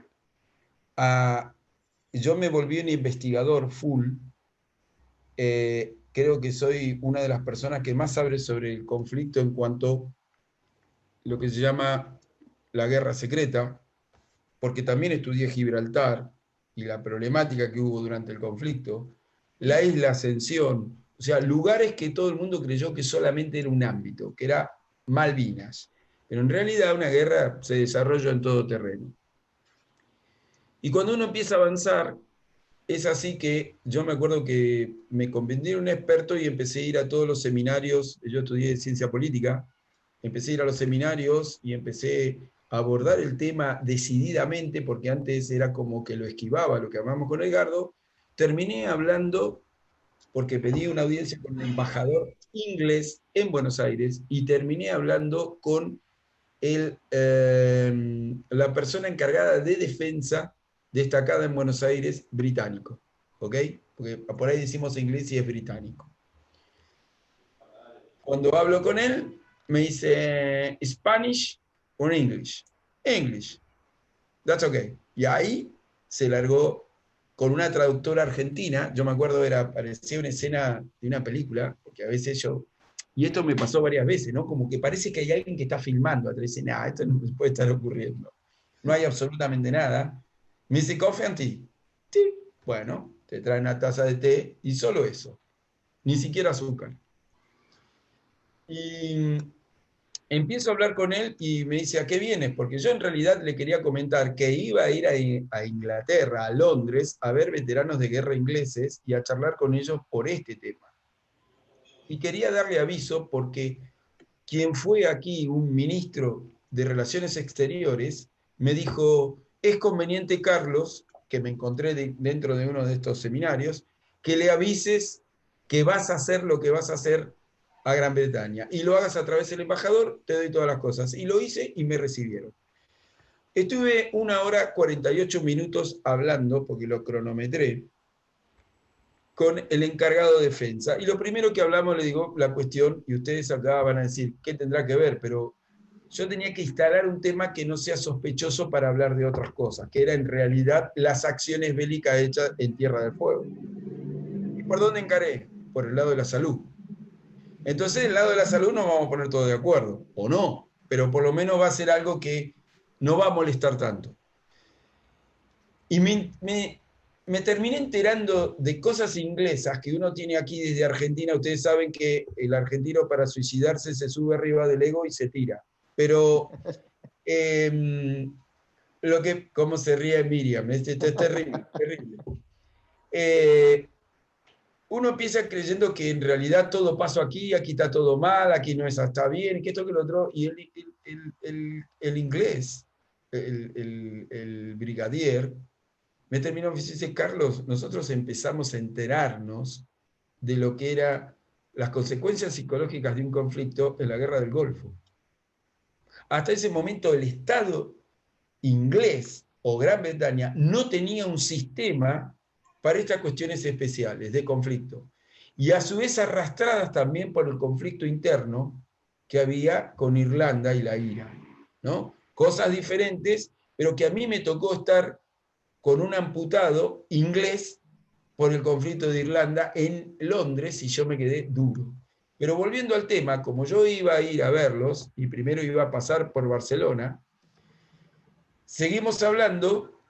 yo me volví un investigador full, creo que soy una de las personas que más sabe sobre el conflicto en cuanto a lo que se llama la guerra secreta, porque también estudié Gibraltar y la problemática que hubo durante el conflicto, la isla Ascensión, o sea, lugares que todo el mundo creyó que solamente era un ámbito, que era Malvinas, pero en realidad una guerra se desarrolla en todo terreno. Y cuando uno empieza a avanzar, es así que yo me acuerdo que me convertí en un experto y empecé a ir a todos los seminarios. Yo estudié ciencia política, empecé a ir a los seminarios y empecé a abordar el tema decididamente, porque antes era como que lo esquivaba, lo que hablamos con Edgardo. Terminé hablando, porque pedí una audiencia con un embajador inglés en Buenos Aires, y terminé hablando con la persona encargada de defensa destacada en Buenos Aires, británico, ¿ok? Porque por ahí decimos inglés y es británico. Cuando hablo con él, me dice, ¿Spanish or English? English. That's okay. Y ahí se largó con una traductora argentina. Yo me acuerdo, parecía una escena de una película, porque a veces y esto me pasó varias veces, ¿no? Como que parece que hay alguien que está filmando, atrás dice, nah, esto no puede estar ocurriendo. No hay absolutamente nada. Me dice, ¿coffee and tea? Sí. Bueno, te traen una taza de té y solo eso. Ni siquiera azúcar. Y empiezo a hablar con él y me dice, ¿a qué vienes? Porque yo en realidad le quería comentar que iba a ir a Inglaterra, a Londres, a ver veteranos de guerra ingleses y a charlar con ellos por este tema. Y quería darle aviso porque quien fue aquí un ministro de Relaciones Exteriores me dijo, es conveniente, Carlos, que me encontré dentro de uno de estos seminarios, que le avises que vas a hacer lo que vas a hacer a Gran Bretaña y lo hagas a través del embajador, te doy todas las cosas. Y lo hice y me recibieron. Estuve 1 hora 48 minutos hablando, porque lo cronometré, con el encargado de defensa. Y lo primero que hablamos, le digo, la cuestión, y ustedes acá van a decir, ¿qué tendrá que ver? Pero yo tenía que instalar un tema que no sea sospechoso para hablar de otras cosas, que era en realidad las acciones bélicas hechas en Tierra del Fuego. ¿Y por dónde encaré? Por el lado de la salud. Entonces, el lado de la salud nos vamos a poner todos de acuerdo, o no, pero por lo menos va a ser algo que no va a molestar tanto. Y me terminé enterando de cosas inglesas que uno tiene aquí desde Argentina. Ustedes saben que el argentino para suicidarse se sube arriba del ego y se tira. Pero cómo se ríe Miriam, esto es terrible, terrible. Uno empieza creyendo que en realidad todo pasó aquí está todo mal, aquí no está bien, que esto, que lo otro, y el inglés, el brigadier, me terminó diciendo, dice, Carlos, nosotros empezamos a enterarnos de lo que eran las consecuencias psicológicas de un conflicto en la guerra del Golfo. Hasta ese momento el Estado inglés o Gran Bretaña no tenía un sistema para estas cuestiones especiales de conflicto. Y a su vez arrastradas también por el conflicto interno que había con Irlanda y la IRA, ¿no? Cosas diferentes, pero que a mí me tocó estar con un amputado inglés por el conflicto de Irlanda en Londres y yo me quedé duro. Pero volviendo al tema, como yo iba a ir a verlos, y primero iba a pasar por Barcelona, seguimos hablando,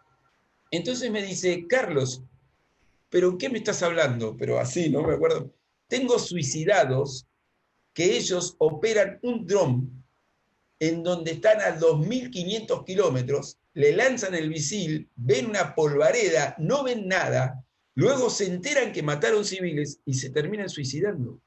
entonces me dice, Carlos, ¿pero qué me estás hablando? Pero así, no me acuerdo. Tengo suicidados que ellos operan un dron en donde están a 2.500 kilómetros, le lanzan el misil, ven una polvareda, no ven nada, luego se enteran que mataron civiles y se terminan suicidando.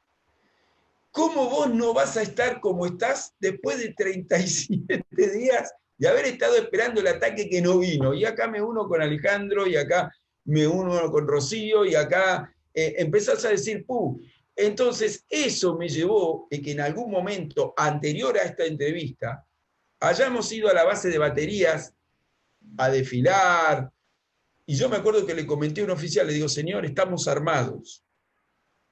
¿Cómo vos no vas a estar como estás después de 37 días de haber estado esperando el ataque que no vino? Y acá me uno con Alejandro, y acá me uno con Rocío, y acá empezás a decir, ¡puh! Entonces, eso me llevó a que en algún momento anterior a esta entrevista hayamos ido a la base de baterías a desfilar. Y yo me acuerdo que le comenté a un oficial, le digo, señor, estamos armados.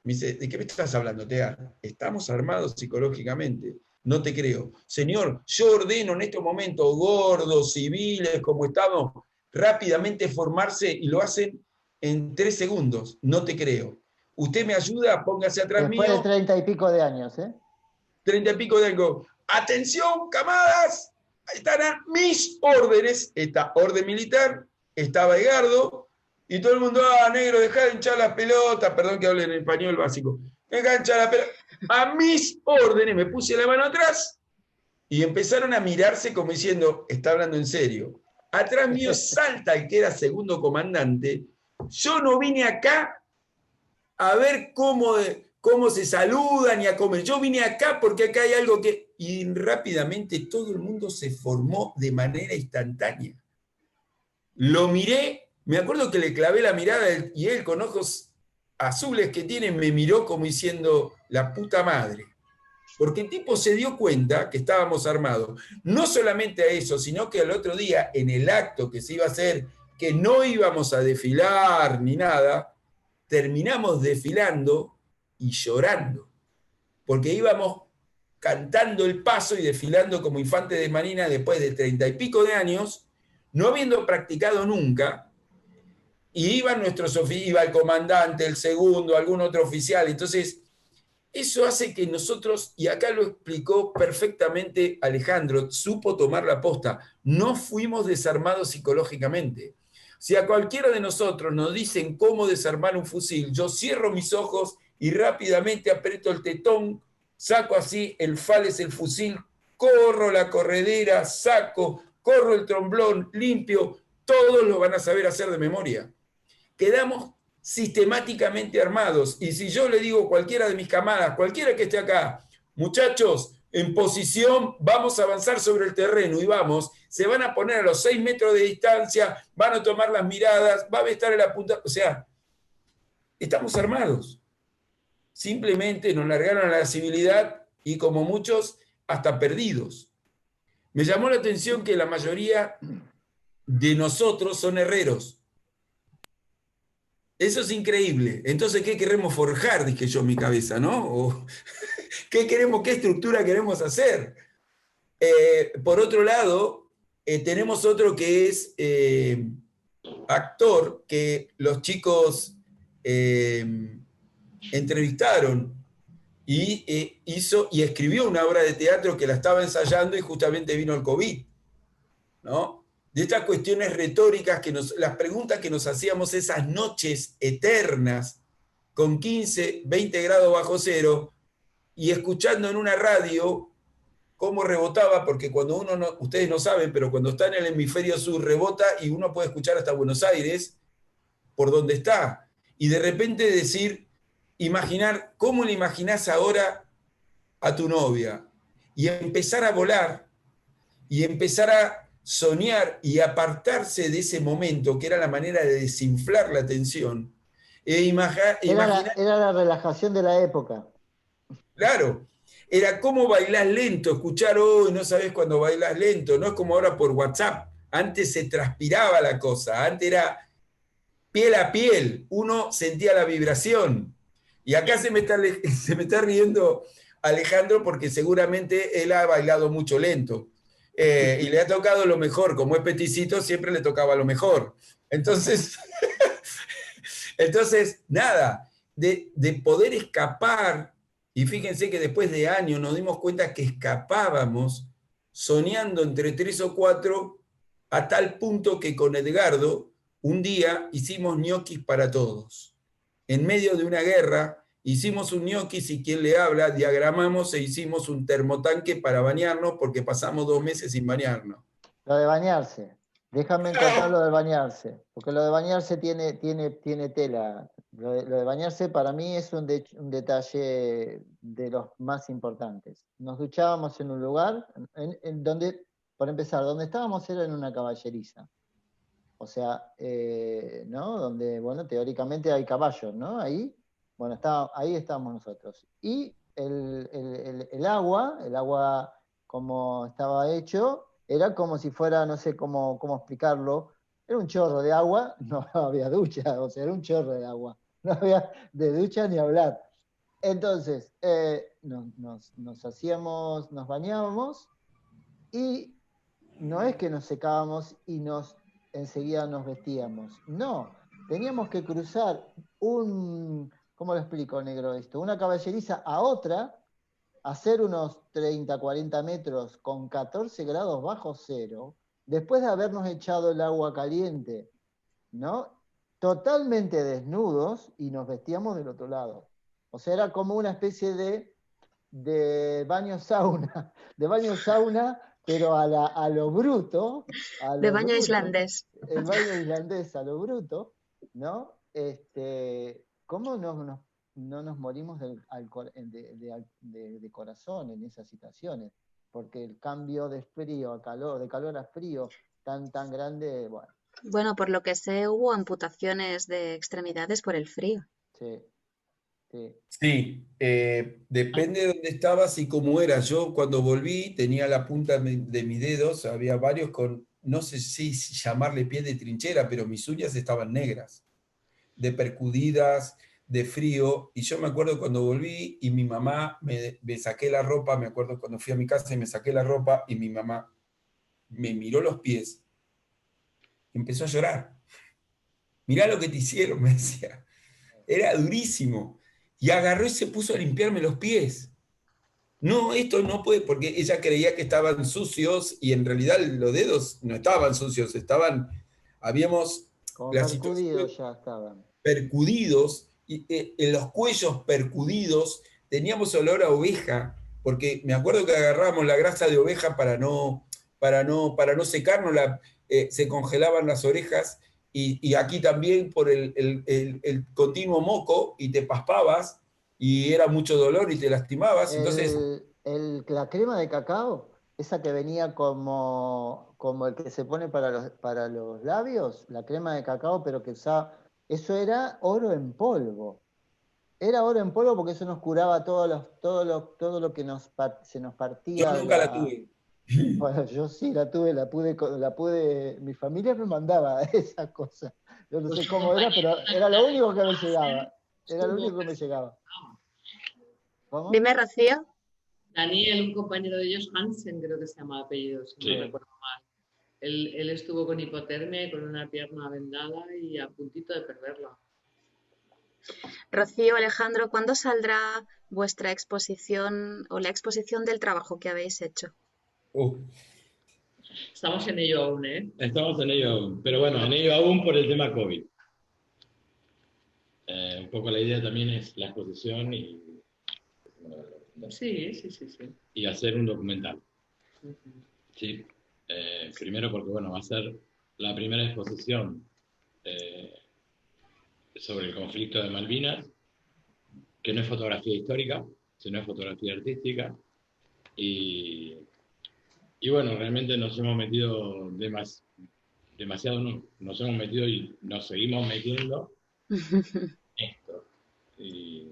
Me dice, ¿de qué me estás hablando, Tea? Estamos armados psicológicamente. No te creo. Señor, yo ordeno en estos momentos, gordos, civiles, como estamos, rápidamente formarse y lo hacen en 3 segundos. No te creo. Usted me ayuda, póngase atrás mío. Después de 30 y pico de años, ¿eh? 30 y pico de años. ¡Atención, camadas! Ahí están mis órdenes. Esta orden militar, estaba Edgardo, y todo el mundo, negro, dejá de hinchar las pelotas, perdón que hable en español básico. Dejá de hinchar las pelotas. A mis órdenes, me puse la mano atrás, y empezaron a mirarse como diciendo, está hablando en serio. Atrás mío salta el que era segundo comandante. Yo no vine acá a ver cómo se saludan y a comer. Yo vine acá porque acá hay algo que... Y rápidamente todo el mundo se formó de manera instantánea. Lo miré, me acuerdo que le clavé la mirada y él con ojos azules que tiene me miró como diciendo, la puta madre. Porque el tipo se dio cuenta que estábamos armados. No solamente a eso, sino que al otro día, en el acto que se iba a hacer, que no íbamos a desfilar ni nada, terminamos desfilando y llorando, porque íbamos cantando el paso y desfilando como infantes de marina después de 30 y pico de años, no habiendo practicado nunca, y iban iba el comandante, el segundo, algún otro oficial. Entonces, eso hace que nosotros, y acá lo explicó perfectamente Alejandro, supo tomar la posta, no fuimos desarmados psicológicamente. Si a cualquiera de nosotros nos dicen cómo desarmar un fusil, yo cierro mis ojos y rápidamente aprieto el tetón, saco así el fales, el fusil, corro la corredera, saco, corro el tromblón, limpio, todos lo van a saber hacer de memoria. Quedamos sistemáticamente armados. Y si yo le digo a cualquiera de mis camaradas, cualquiera que esté acá, muchachos, en posición, vamos a avanzar sobre el terreno y vamos, se van a poner a los 6 metros de distancia, van a tomar las miradas, va a estar en la punta, o sea, estamos armados. Simplemente nos largaron a la civilidad y como muchos, hasta perdidos. Me llamó la atención que la mayoría de nosotros son herreros. Eso es increíble. Entonces, ¿qué queremos forjar? Dije yo en mi cabeza, ¿no? O, ¿qué estructura queremos hacer? Por otro lado, tenemos otro que es actor, que los chicos entrevistaron y hizo y escribió una obra de teatro que la estaba ensayando y justamente vino el COVID, ¿no? De estas cuestiones retóricas, las preguntas que nos hacíamos esas noches eternas, con 15, 20 grados bajo cero, y escuchando en una radio cómo rebotaba, porque cuando uno no, ustedes no saben, pero cuando está en el hemisferio sur rebota y uno puede escuchar hasta Buenos Aires, por donde está. Y de repente decir, imaginar, ¿cómo le imaginás ahora a tu novia? Y empezar a volar, y empezar a soñar y apartarse de ese momento, que era la manera de desinflar la tensión. Era la relajación de la época. Claro, era como bailás lento, escuchar hoy, no sabés cuándo bailás lento, no es como ahora por WhatsApp. Antes se transpiraba la cosa, antes era piel a piel, uno sentía la vibración. Y acá se me está riendo Alejandro porque seguramente él ha bailado mucho lento. Y le ha tocado lo mejor, como es peticito, siempre le tocaba lo mejor. Entonces, nada, de poder escapar, y fíjense que después de años nos dimos cuenta que escapábamos soñando entre 3 o 4, a tal punto que con Edgardo un día hicimos ñoquis para todos. En medio de una guerra hicimos un ñoquis y quien le habla, diagramamos e hicimos un termotanque para bañarnos porque pasamos 2 meses sin bañarnos. Lo de bañarse. Déjame contar lo de bañarse, porque lo de bañarse tiene tela. Lo de bañarse para mí es un detalle de los más importantes. Nos duchábamos en un lugar en donde, por empezar, donde estábamos era en una caballeriza. O sea, ¿no? Donde, bueno, teóricamente hay caballos, ¿no? Ahí, bueno, ahí estábamos nosotros. Y el agua, como estaba hecho, era como si fuera, no sé cómo explicarlo, era un chorro de agua, no había ducha, o sea, era un chorro de agua, no había de ducha ni hablar. Entonces, nos bañábamos y no es que nos secábamos y enseguida nos vestíamos, no, teníamos que cruzar ¿cómo lo explico, negro, esto? Una caballeriza a otra, hacer unos 30, 40 metros con 14 grados bajo cero, después de habernos echado el agua caliente, ¿no? Totalmente desnudos y nos vestíamos del otro lado. O sea, era como una especie de baño sauna, pero a lo bruto. De baño islandés. El baño islandés a lo bruto, ¿no? ¿Cómo no nos morimos de corazón en esas situaciones? Porque el cambio de frío a calor, de calor a frío, tan grande, bueno. Bueno, por lo que sé, hubo amputaciones de extremidades por el frío. Sí. Sí, depende de dónde estabas y cómo era. Yo cuando volví tenía la punta de mis dedos, había varios no sé si llamarle pie de trinchera, pero mis uñas estaban negras, de percudidas, de frío. Y yo me acuerdo cuando volví y mi mamá me saqué la ropa, me acuerdo cuando fui a mi casa y me saqué la ropa y mi mamá me miró los pies y empezó a llorar. Mirá lo que te hicieron, me decía. Era durísimo. Y agarró y se puso a limpiarme los pies. No, esto no puede, porque ella creía que estaban sucios y en realidad los dedos no estaban sucios, habíamos como la percudidos ya estaban. Percudidos, y en los cuellos percudidos, teníamos olor a oveja, porque me acuerdo que agarrábamos la grasa de oveja para no secarnos, se congelaban las orejas. Y aquí también por el continuo moco y te paspabas y era mucho dolor y te lastimabas. Entonces, la crema de cacao, esa que venía como el que se pone para los labios, la crema de cacao, pero que usaba, eso era oro en polvo. Era oro en polvo porque eso nos curaba todo lo que se nos partía. Yo nunca la tuve. Bueno, yo sí la pude, mi familia me mandaba esa cosa. Yo no sé cómo era, pero era lo único que me llegaba. Era lo único que me llegaba. ¿Cómo? Dime, Rocío. Daniel, un compañero de ellos, Hansen creo que se llama apellido, si no recuerdo mal. Él estuvo con hipotermia y con una pierna vendada y a puntito de perderla. Rocío, Alejandro, ¿cuándo saldrá vuestra exposición o la exposición del trabajo que habéis hecho? Estamos en ello aún, ¿eh? Estamos en ello aún, pero bueno, en ello aún por el tema COVID. Un poco la idea también es la exposición y Sí, sí, sí, sí. y hacer un documental. Ujú. Sí. Primero porque, bueno, va a ser la primera exposición eh, sobre el conflicto de Malvinas, que no es fotografía histórica, sino es fotografía artística. Y, y bueno, realmente nos hemos metido demasiado, no, nos hemos metido y nos seguimos metiendo en esto. Y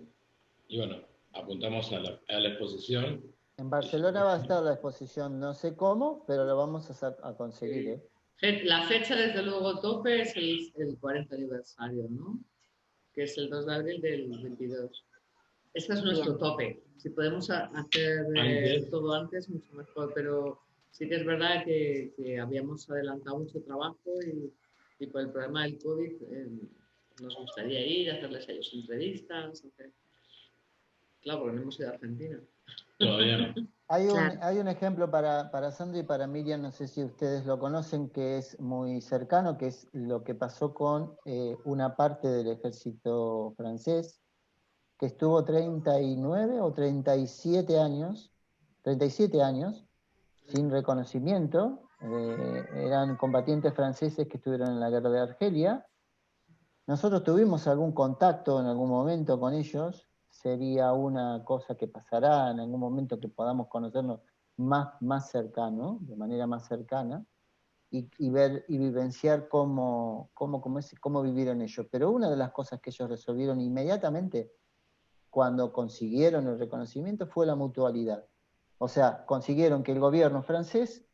bueno, apuntamos a la exposición. En Barcelona va a estar la exposición, no sé cómo, pero lo vamos a conseguir, ¿eh? La fecha, desde luego, tope es el 40 aniversario, ¿no? Que es el 2 de abril del 22. Este es nuestro Bien. tope. Si podemos hacer Antes. todo antes, mucho mejor. Pero sí que es verdad que habíamos adelantado mucho trabajo y por el problema del COVID nos gustaría ir, hacerles a ellos entrevistas. Claro, porque no hemos ido a Argentina. Todavía no. Claro. Hay un ejemplo para Sandra y para Miriam, no sé si ustedes lo conocen, que es muy cercano, que es lo que pasó con una parte del ejército francés, que estuvo 39 o 37 años sin reconocimiento. Eran combatientes franceses que estuvieron en la guerra de Argelia. Nosotros tuvimos algún contacto en algún momento con ellos. Sería una cosa que pasará en algún momento que podamos conocernos más cercano, de manera más cercana, y ver y vivenciar cómo vivieron ellos. Pero una de las cosas que ellos resolvieron inmediatamente cuando consiguieron el reconocimiento fue la mutualidad. O sea, consiguieron que el gobierno francés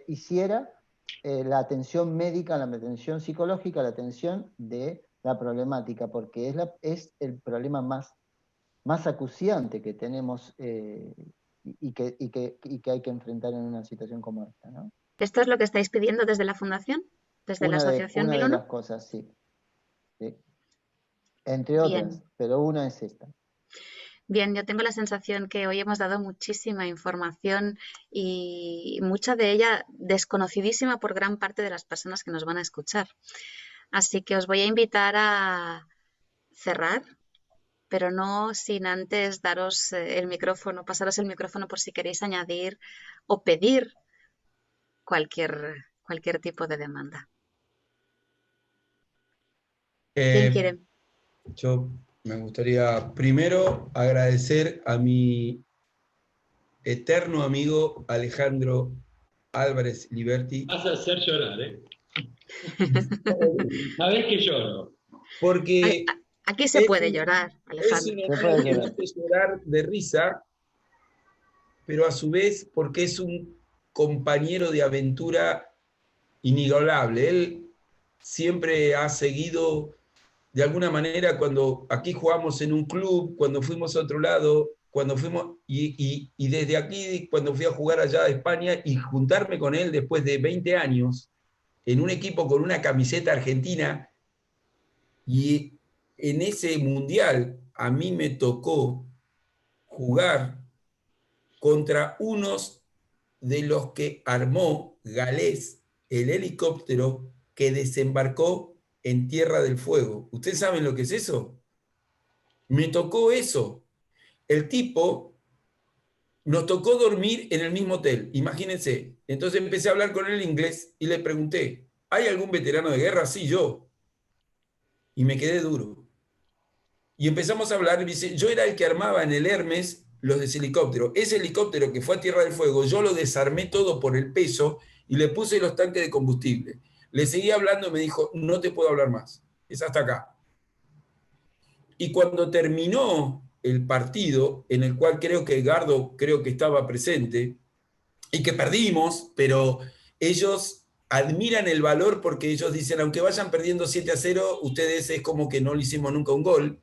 hiciera la atención médica, la atención psicológica, la atención de la problemática, porque es el problema más acuciante que tenemos y que hay que enfrentar en una situación como esta, ¿no? ¿Esto es lo que estáis pidiendo desde la Fundación? ¿Desde la Asociación Una de 1001? las cosas, sí. Sí. Entre Bien. otras, pero una es esta. Bien, yo tengo la sensación que hoy hemos dado muchísima información y mucha de ella desconocidísima por gran parte de las personas que nos van a escuchar. Así que os voy a invitar a cerrar, pero no sin antes daros el micrófono, pasaros el micrófono por si queréis añadir o pedir cualquier tipo de demanda. ¿Quién quiere? Yo me gustaría primero agradecer a mi eterno amigo Alejandro Álvarez Liberti. Vas a hacer llorar, ¿eh? Sabés que lloro. Porque Aquí se puede llorar, Alejandro. es un honor que me hace llorar de risa, pero a su vez porque es un compañero de aventura inigualable. Él siempre ha seguido, de alguna manera, cuando aquí jugamos en un club, cuando fuimos a otro lado, cuando fuimos, y desde aquí, cuando fui a jugar allá a España y juntarme con él después de 20 años, en un equipo con una camiseta argentina, y en ese mundial a mí me tocó jugar contra unos de los que armó Galés el helicóptero que desembarcó en Tierra del Fuego. ¿Ustedes saben lo que es eso? Me tocó eso. El tipo nos tocó dormir en el mismo hotel, imagínense. Entonces empecé a hablar con él en inglés y le pregunté, ¿hay algún veterano de guerra? Sí, yo. Y me quedé duro. Y empezamos a hablar y dice, yo era el que armaba en el Hermes los de ese helicóptero. Ese helicóptero que fue a Tierra del Fuego, yo lo desarmé todo por el peso y le puse los tanques de combustible. Le seguí hablando y me dijo, no te puedo hablar más. Es hasta acá. Y cuando terminó el partido, en el cual creo que Edgardo estaba presente, y que perdimos, pero ellos admiran el valor porque ellos dicen, aunque vayan perdiendo 7-0, ustedes es como que no le hicimos nunca un gol.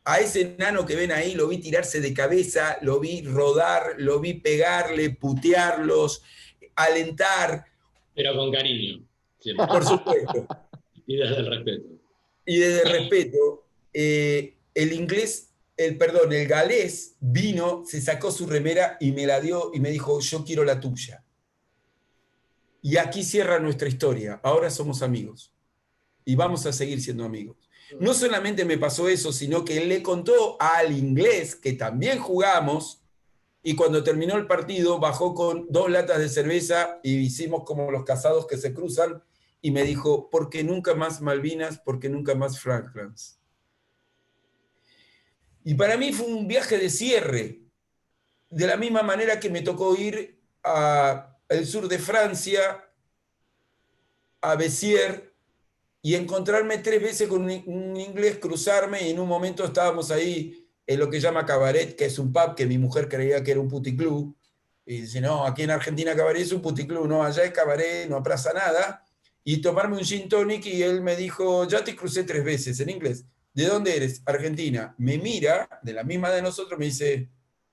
A ese enano que ven ahí lo vi tirarse de cabeza, lo vi rodar, lo vi pegarle, putearlos, alentar. Pero con cariño, siempre. Por supuesto. Y desde el respeto. Y desde el respeto, el galés vino, se sacó su remera y me la dio y me dijo, yo quiero la tuya. Y aquí cierra nuestra historia. Ahora somos amigos. Y vamos a seguir siendo amigos. No solamente me pasó eso, sino que él le contó al inglés, que también jugamos, y cuando terminó el partido bajó con 2 latas de cerveza y hicimos como los casados que se cruzan, y me dijo, porque nunca más Malvinas, porque nunca más Falklands. Y para mí fue un viaje de cierre, de la misma manera que me tocó ir al sur de Francia, a Béziers, y encontrarme 3 veces con un inglés, cruzarme, y en un momento estábamos ahí en lo que llama cabaret, que es un pub que mi mujer creía que era un puticlub, y dice, no, aquí en Argentina cabaret es un puticlub, no, allá es cabaret, no aplaza nada, y tomarme un gin tonic, y él me dijo, ya te crucé 3 veces, en inglés, ¿de dónde eres? Argentina. Me mira, de la misma de nosotros, me dice,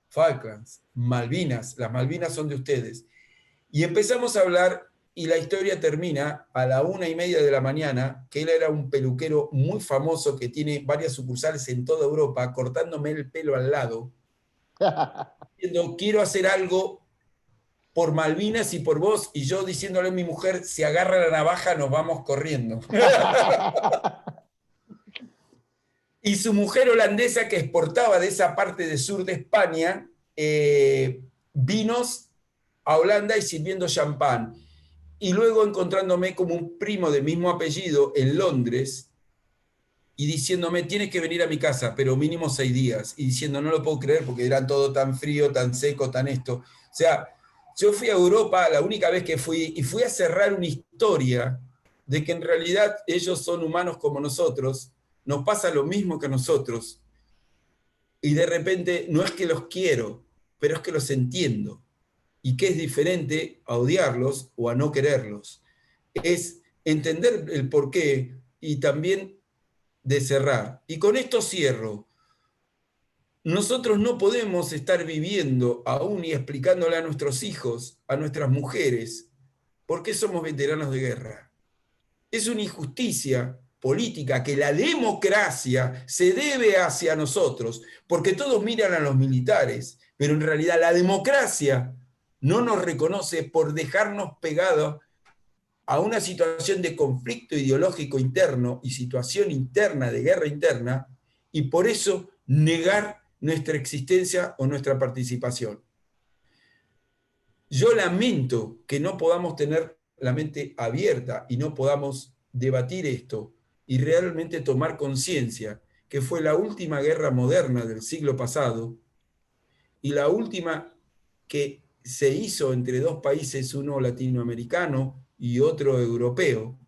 Falklands, Malvinas, las Malvinas son de ustedes. Y empezamos a hablar, y la historia termina a la 1:30 de la mañana, que él era un peluquero muy famoso que tiene varias sucursales en toda Europa, cortándome el pelo al lado, diciendo, quiero hacer algo por Malvinas y por vos, y yo diciéndole a mi mujer, si agarra la navaja nos vamos corriendo. Y su mujer holandesa, que exportaba de esa parte del sur de España, vinos a Holanda y sirviendo champán. Y luego encontrándome como un primo del mismo apellido en Londres y diciéndome, tienes que venir a mi casa, pero mínimo 6 días. Y diciendo, no lo puedo creer porque era todo tan frío, tan seco, tan esto. O sea, yo fui a Europa la única vez que fui, y fui a cerrar una historia de que en realidad ellos son humanos como nosotros, nos pasa lo mismo que a nosotros, y de repente no es que los quiero, pero es que los entiendo, y que es diferente a odiarlos o a no quererlos. Es entender el porqué y también de cerrar. Y con esto cierro. Nosotros no podemos estar viviendo aún y explicándole a nuestros hijos, a nuestras mujeres, por qué somos veteranos de guerra. Es una injusticia política que la democracia se debe hacia nosotros, porque todos miran a los militares, pero en realidad la democracia no nos reconoce por dejarnos pegados a una situación de conflicto ideológico interno y situación interna de guerra interna, y por eso negar nuestra existencia o nuestra participación. Yo lamento que no podamos tener la mente abierta y no podamos debatir esto y realmente tomar conciencia que fue la última guerra moderna del siglo pasado y la última que se hizo entre 2 países, uno latinoamericano y otro europeo,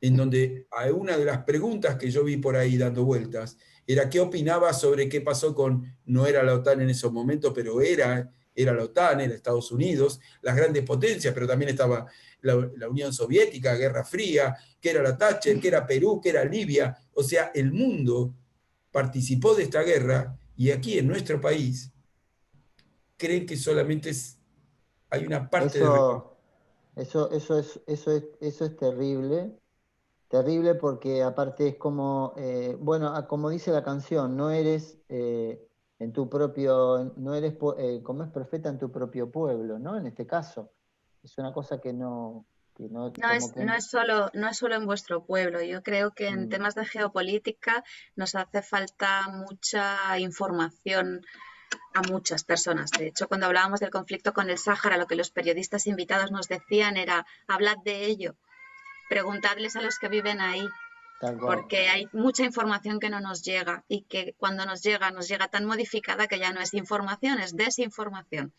en donde una de las preguntas que yo vi por ahí dando vueltas era qué opinaba sobre qué pasó con, no era la OTAN en esos momentos, pero era la OTAN, era Estados Unidos, las grandes potencias, pero también estaba la Unión Soviética, Guerra Fría, que era la Thatcher, que era Perú, que era Libia. O sea, el mundo participó de esta guerra, y aquí en nuestro país creen que solamente hay una parte de... Eso es terrible. Terrible porque aparte es como, bueno, como dice la canción, no eres en tu propio, no eres como es profeta en tu propio pueblo, ¿no? En este caso. Es una cosa que no No como que... no es solo en vuestro pueblo. Yo creo que en temas de geopolítica nos hace falta mucha información a muchas personas. De hecho, cuando hablábamos del conflicto con el Sáhara, lo que los periodistas invitados nos decían era, hablad de ello, preguntadles a los que viven ahí, porque hay mucha información que no nos llega, y que cuando nos llega tan modificada que ya no es información, es desinformación.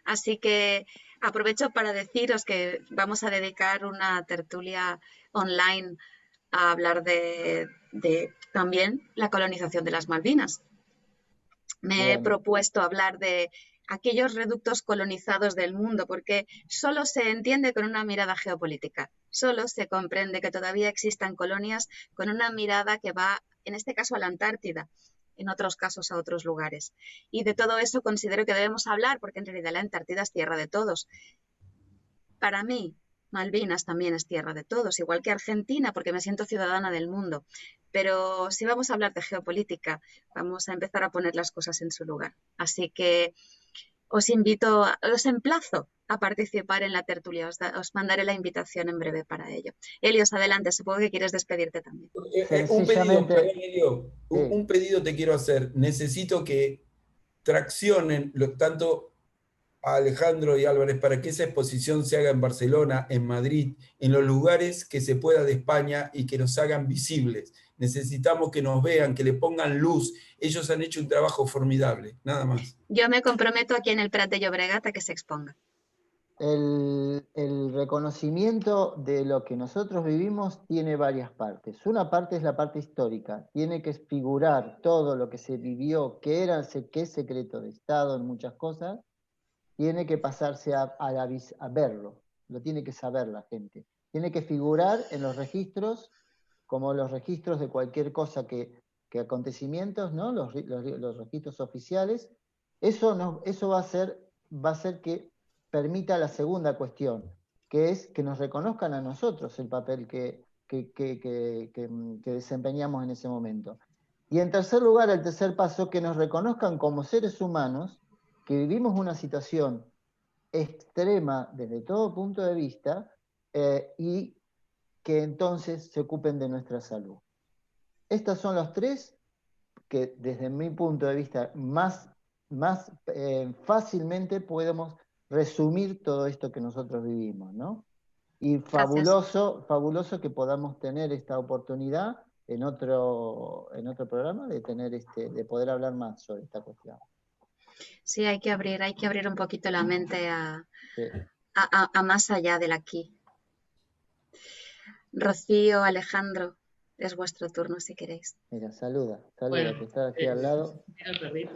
Así que aprovecho para deciros que vamos a dedicar una tertulia online a hablar de también la colonización de las Malvinas. Me he propuesto hablar de aquellos reductos colonizados del mundo, porque solo se entiende con una mirada geopolítica, solo se comprende que todavía existan colonias con una mirada que va, en este caso, a la Antártida, en otros casos a otros lugares. Y de todo eso considero que debemos hablar, porque en realidad la Antártida es tierra de todos. Para mí, Malvinas también es tierra de todos, igual que Argentina, porque me siento ciudadana del mundo. Pero si vamos a hablar de geopolítica, vamos a empezar a poner las cosas en su lugar. Así que os emplazo a participar en la tertulia. Os mandaré la invitación en breve para ello. Helios, adelante, supongo que quieres despedirte también. Un pedido, Sencillamente, perdón, Elio, sí. un pedido te quiero hacer. Necesito que traccionen tanto a Alejandro y Álvarez para que esa exposición se haga en Barcelona, en Madrid, en los lugares que se pueda de España y que nos hagan visibles. Necesitamos que nos vean, que le pongan luz. Ellos han hecho un trabajo formidable, nada más. Yo me comprometo aquí en el Prat de Llobregat a que se exponga. El reconocimiento de lo que nosotros vivimos tiene varias partes. Una parte es la parte histórica. Tiene que figurar todo lo que se vivió, que es secreto de Estado en muchas cosas. Tiene que pasarse a verlo. Lo tiene que saber la gente. Tiene que figurar en los registros, como los registros de cualquier cosa que acontecimientos, ¿no? Los registros oficiales. Eso va a hacer que permita la segunda cuestión, que es que nos reconozcan a nosotros el papel que desempeñamos en ese momento. Y en tercer lugar, el tercer paso, que nos reconozcan como seres humanos, que vivimos una situación extrema desde todo punto de vista, y que entonces se ocupen de nuestra salud. Estas son los tres que desde mi punto de vista más fácilmente podemos resumir todo esto que nosotros vivimos, ¿no? Y fabuloso que podamos tener esta oportunidad en otro programa de poder hablar más sobre esta cuestión. Sí, hay que abrir un poquito la mente Sí. a más allá del aquí. Rocío, Alejandro, es vuestro turno si queréis. Mira, saluda, Bueno, que está aquí al lado. Mira el perrito.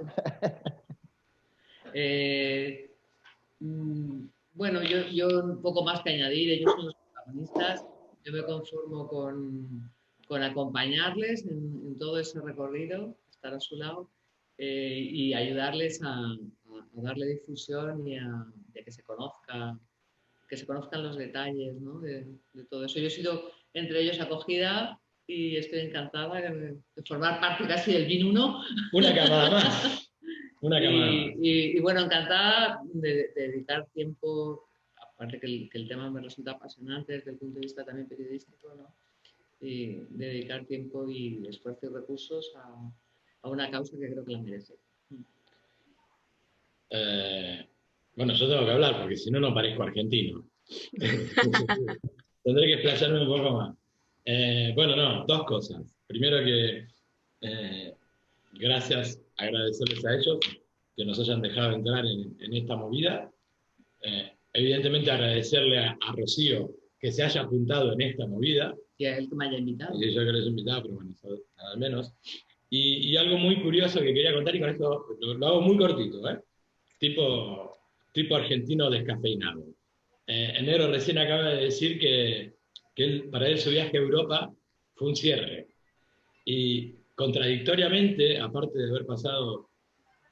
Bueno, yo un poco más que añadir, ellos son los protagonistas. Yo me conformo con acompañarles en todo ese recorrido, estar a su lado y ayudarles a darle difusión y a que se conozcan los detalles, ¿no? de todo eso. Yo he sido entre ellos acogida y estoy encantada de formar parte casi del BIN 1. Una camada más. Una camada más. Y bueno, encantada de dedicar tiempo, aparte que el tema me resulta apasionante desde el punto de vista también periodístico, ¿no? Y dedicar tiempo y esfuerzo y recursos a una causa que creo que la merece. Bueno, yo tengo que hablar porque si no, no parezco argentino. Tendré que explayarme un poco más. Bueno, no, dos cosas. Primero que gracias, agradecerles a ellos que nos hayan dejado entrar en esta movida. Evidentemente agradecerle a Rocío que se haya apuntado en esta movida. Y a él que me haya invitado. Y yo que les he invitado, pero bueno, eso nada menos. Y algo muy curioso que quería contar, y con esto lo hago muy cortito, tipo argentino descafeinado. Enero recién acaba de decir que para él su viaje a Europa fue un cierre. Y contradictoriamente, aparte de haber pasado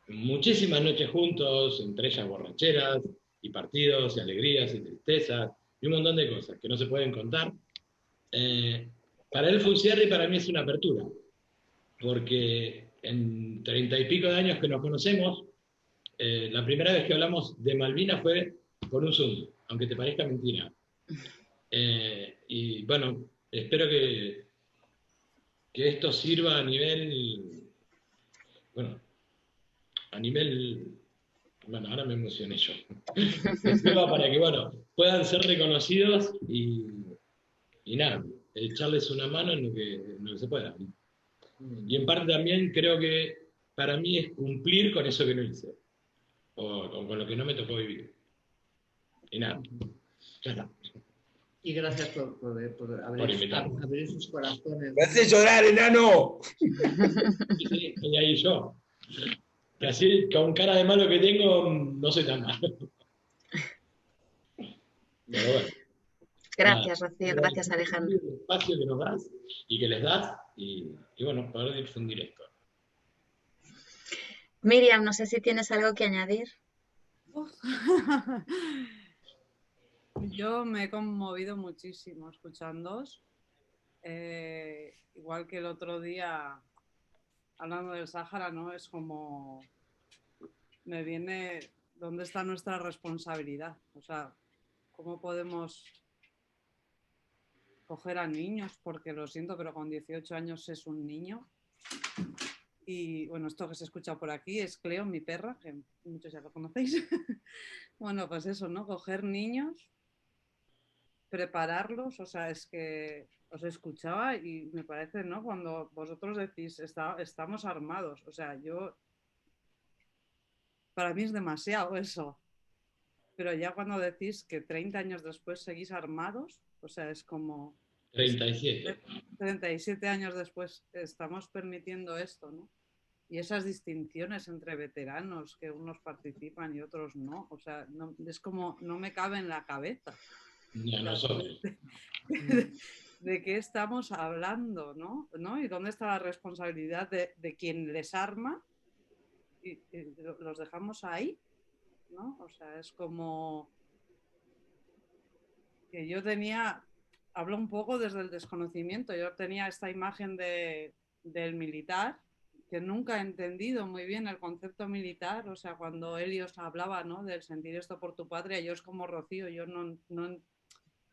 muchísimas noches juntos, entre ellas borracheras, y partidos, y alegrías, y tristezas, y un montón de cosas que no se pueden contar, para él fue un cierre y para mí es una apertura. Porque en 30 y pico de años que nos conocemos, la primera vez que hablamos de Malvinas fue por un Zoom, aunque te parezca mentira. Y bueno, espero que esto sirva a nivel, bueno, ahora me emocioné yo. Que sirva para que, bueno, puedan ser reconocidos y nada, echarles una mano en lo que se pueda. Y en parte también creo que para mí es cumplir con eso que no hice, o con lo que no me tocó vivir. Y nada, ya está. Y gracias por abrir sus corazones. ¡Me hace llorar, enano! Sí, y ahí yo. Que así, con cara de malo que tengo, no soy tan malo. Pero bueno. Gracias, Rocío. Gracias, Alejandro. El espacio que nos das y que les das y bueno, poder difundir esto. Miriam, no sé si tienes algo que añadir. Yo me he conmovido muchísimo escuchándoos. Igual que el otro día, hablando del Sáhara, ¿no? Es como me viene ¿Dónde está nuestra responsabilidad? O sea, ¿cómo podemos coger a niños? Porque lo siento, pero con 18 años es un niño. Y bueno, esto que se escucha por aquí es Cleo, mi perra, que muchos ya lo conocéis. Bueno, pues eso, ¿no? Coger niños, prepararlos, o sea, es que os escuchaba y me parece, ¿no? Cuando vosotros decís, estamos armados, o sea, para mí es demasiado eso. Pero ya cuando decís que 30 años después seguís armados, o sea, es como... 37. 37 años después estamos permitiendo esto, ¿no? Y esas distinciones entre veteranos, que unos participan y otros no, o sea, no, es como, no me cabe en la cabeza. Ni a nosotros. De qué estamos hablando, ¿no? Y dónde está la responsabilidad de quien les arma y los dejamos ahí, ¿no? O sea, es como que yo tenía, hablo un poco desde el desconocimiento, yo tenía esta imagen del militar, que nunca he entendido muy bien el concepto militar, o sea, cuando Helios hablaba, ¿no? Del sentir esto por tu patria, yo es como Rocío, yo no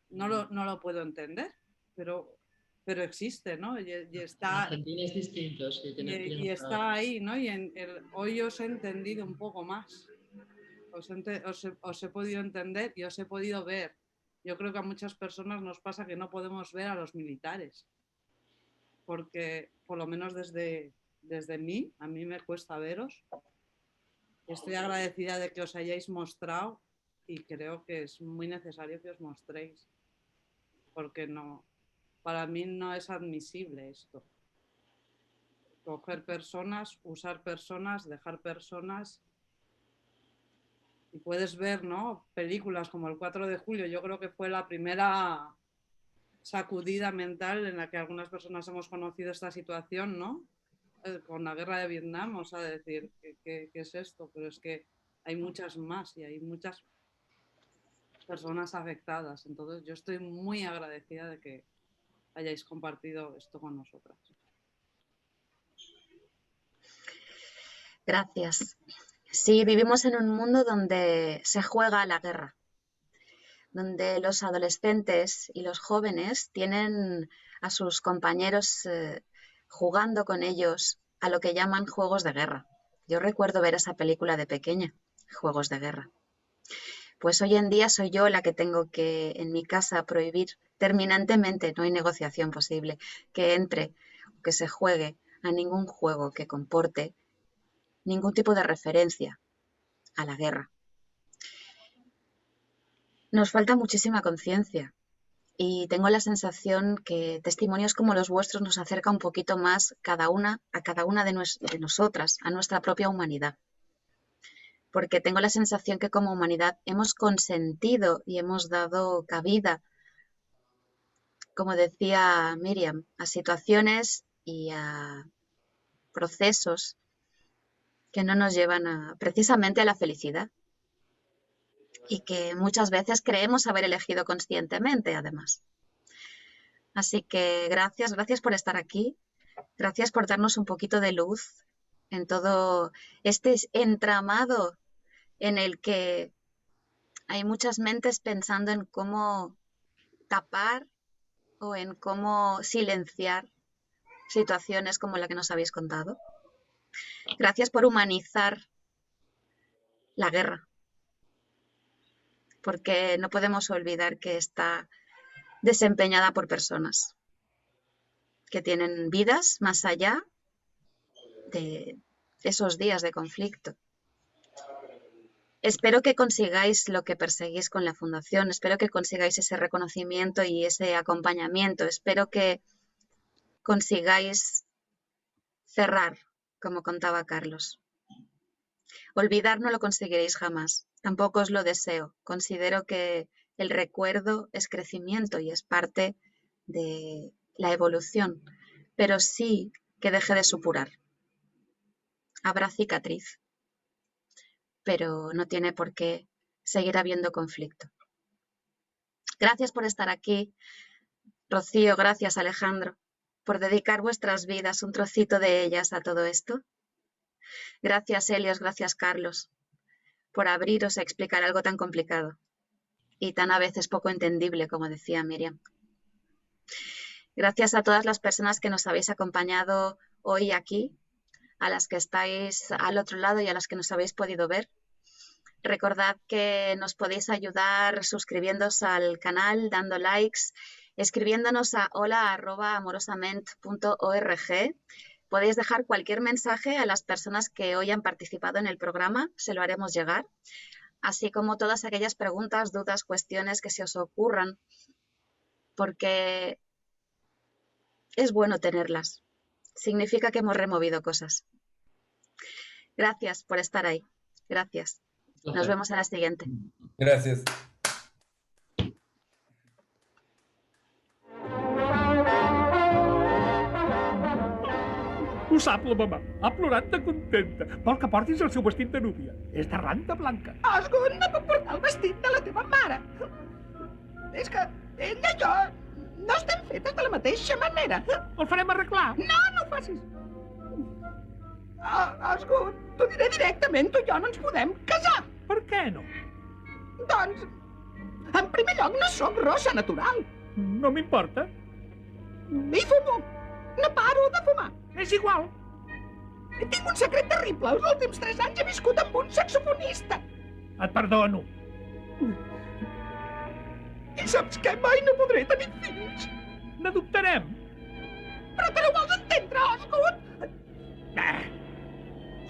lo puedo entender, pero existe, ¿no? Y está, Argentinos distintos. y está ahí, ¿no? Y hoy os he entendido un poco más, os he podido entender y os he podido ver. Yo creo que a muchas personas nos pasa que no podemos ver a los militares, porque por lo menos desde mí, a mí me cuesta veros. Estoy agradecida de que os hayáis mostrado y creo que es muy necesario que os mostréis, porque no, para mí no es admisible esto. Coger personas, usar personas, dejar personas. Y puedes ver, ¿no? Películas como el 4 de julio, yo creo que fue la primera sacudida mental en la que algunas personas hemos conocido esta situación, ¿no? Con la guerra de Vietnam, o sea, decir, ¿qué es esto? Pero es que hay muchas más y hay muchas personas afectadas. Entonces, yo estoy muy agradecida de que hayáis compartido esto con nosotras. Gracias. Sí, vivimos en un mundo donde se juega a la guerra, donde los adolescentes y los jóvenes tienen a sus compañeros jugando con ellos a lo que llaman juegos de guerra. Yo recuerdo ver esa película de pequeña, Juegos de Guerra. Pues hoy en día soy yo la que tengo que en mi casa prohibir terminantemente, no hay negociación posible, que entre o que se juegue a ningún juego que comporte ningún tipo de referencia a la guerra. Nos falta muchísima conciencia y tengo la sensación que testimonios como los vuestros nos acerca un poquito más a cada una de nosotras, a nuestra propia humanidad. Porque tengo la sensación que como humanidad hemos consentido y hemos dado cabida, como decía Miriam, a situaciones y a procesos que no nos llevan precisamente a la felicidad y que muchas veces creemos haber elegido conscientemente, además. Así que gracias por estar aquí, gracias por darnos un poquito de luz en todo este entramado en el que hay muchas mentes pensando en cómo tapar o en cómo silenciar situaciones como la que nos habéis contado. Gracias por humanizar la guerra, porque no podemos olvidar que está desempeñada por personas que tienen vidas más allá de esos días de conflicto. Espero que consigáis lo que perseguís con la Fundación, espero que consigáis ese reconocimiento y ese acompañamiento, espero que consigáis cerrar, como contaba Carlos. Olvidar no lo conseguiréis jamás, tampoco os lo deseo. Considero que el recuerdo es crecimiento y es parte de la evolución, pero sí que deje de supurar. Habrá cicatriz, pero no tiene por qué seguir habiendo conflicto. Gracias por estar aquí, Rocío, gracias Alejandro, por dedicar vuestras vidas, un trocito de ellas, a todo esto. Gracias Helios, gracias Carlos, por abriros a explicar algo tan complicado y tan a veces poco entendible, como decía Miriam. Gracias a todas las personas que nos habéis acompañado hoy aquí, a las que estáis al otro lado y a las que nos habéis podido ver. Recordad que nos podéis ayudar suscribiéndoos al canal, dando likes, escribiéndonos a hola@amorosament.org. Podéis dejar cualquier mensaje a las personas que hoy han participado en el programa, se lo haremos llegar, así como todas aquellas preguntas, dudas, cuestiones que se os ocurran, porque es bueno tenerlas. Significa que hemos removido cosas. Gracias por estar ahí. Gracias. Nos vemos en la siguiente. Gracias. Ho sap la mamà. Ha plorat de contenta. Vol que portis el seu vestit de núvia. És de ranta blanca. Osgood, no puc portar el vestit de la teva mare. És que ella i jo no estem fetes de la mateixa manera. El farem arreglar. No, no ho facis. Osgood, t'ho diré directament, tu i jo no ens podem casar. Per què no? Doncs, en primer lloc, no sóc rossa natural. No m'importa. I fumo. No paro de fumar. És igual. Tinc un secret terrible. Els últims 3 anys he viscut amb un saxofonista. Et perdono. I saps què? Mai no podré tenir fills. N'adoptarem. Però te no vols entendre, Osgood?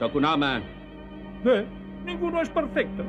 Sóc un home. Ningú no és perfecte.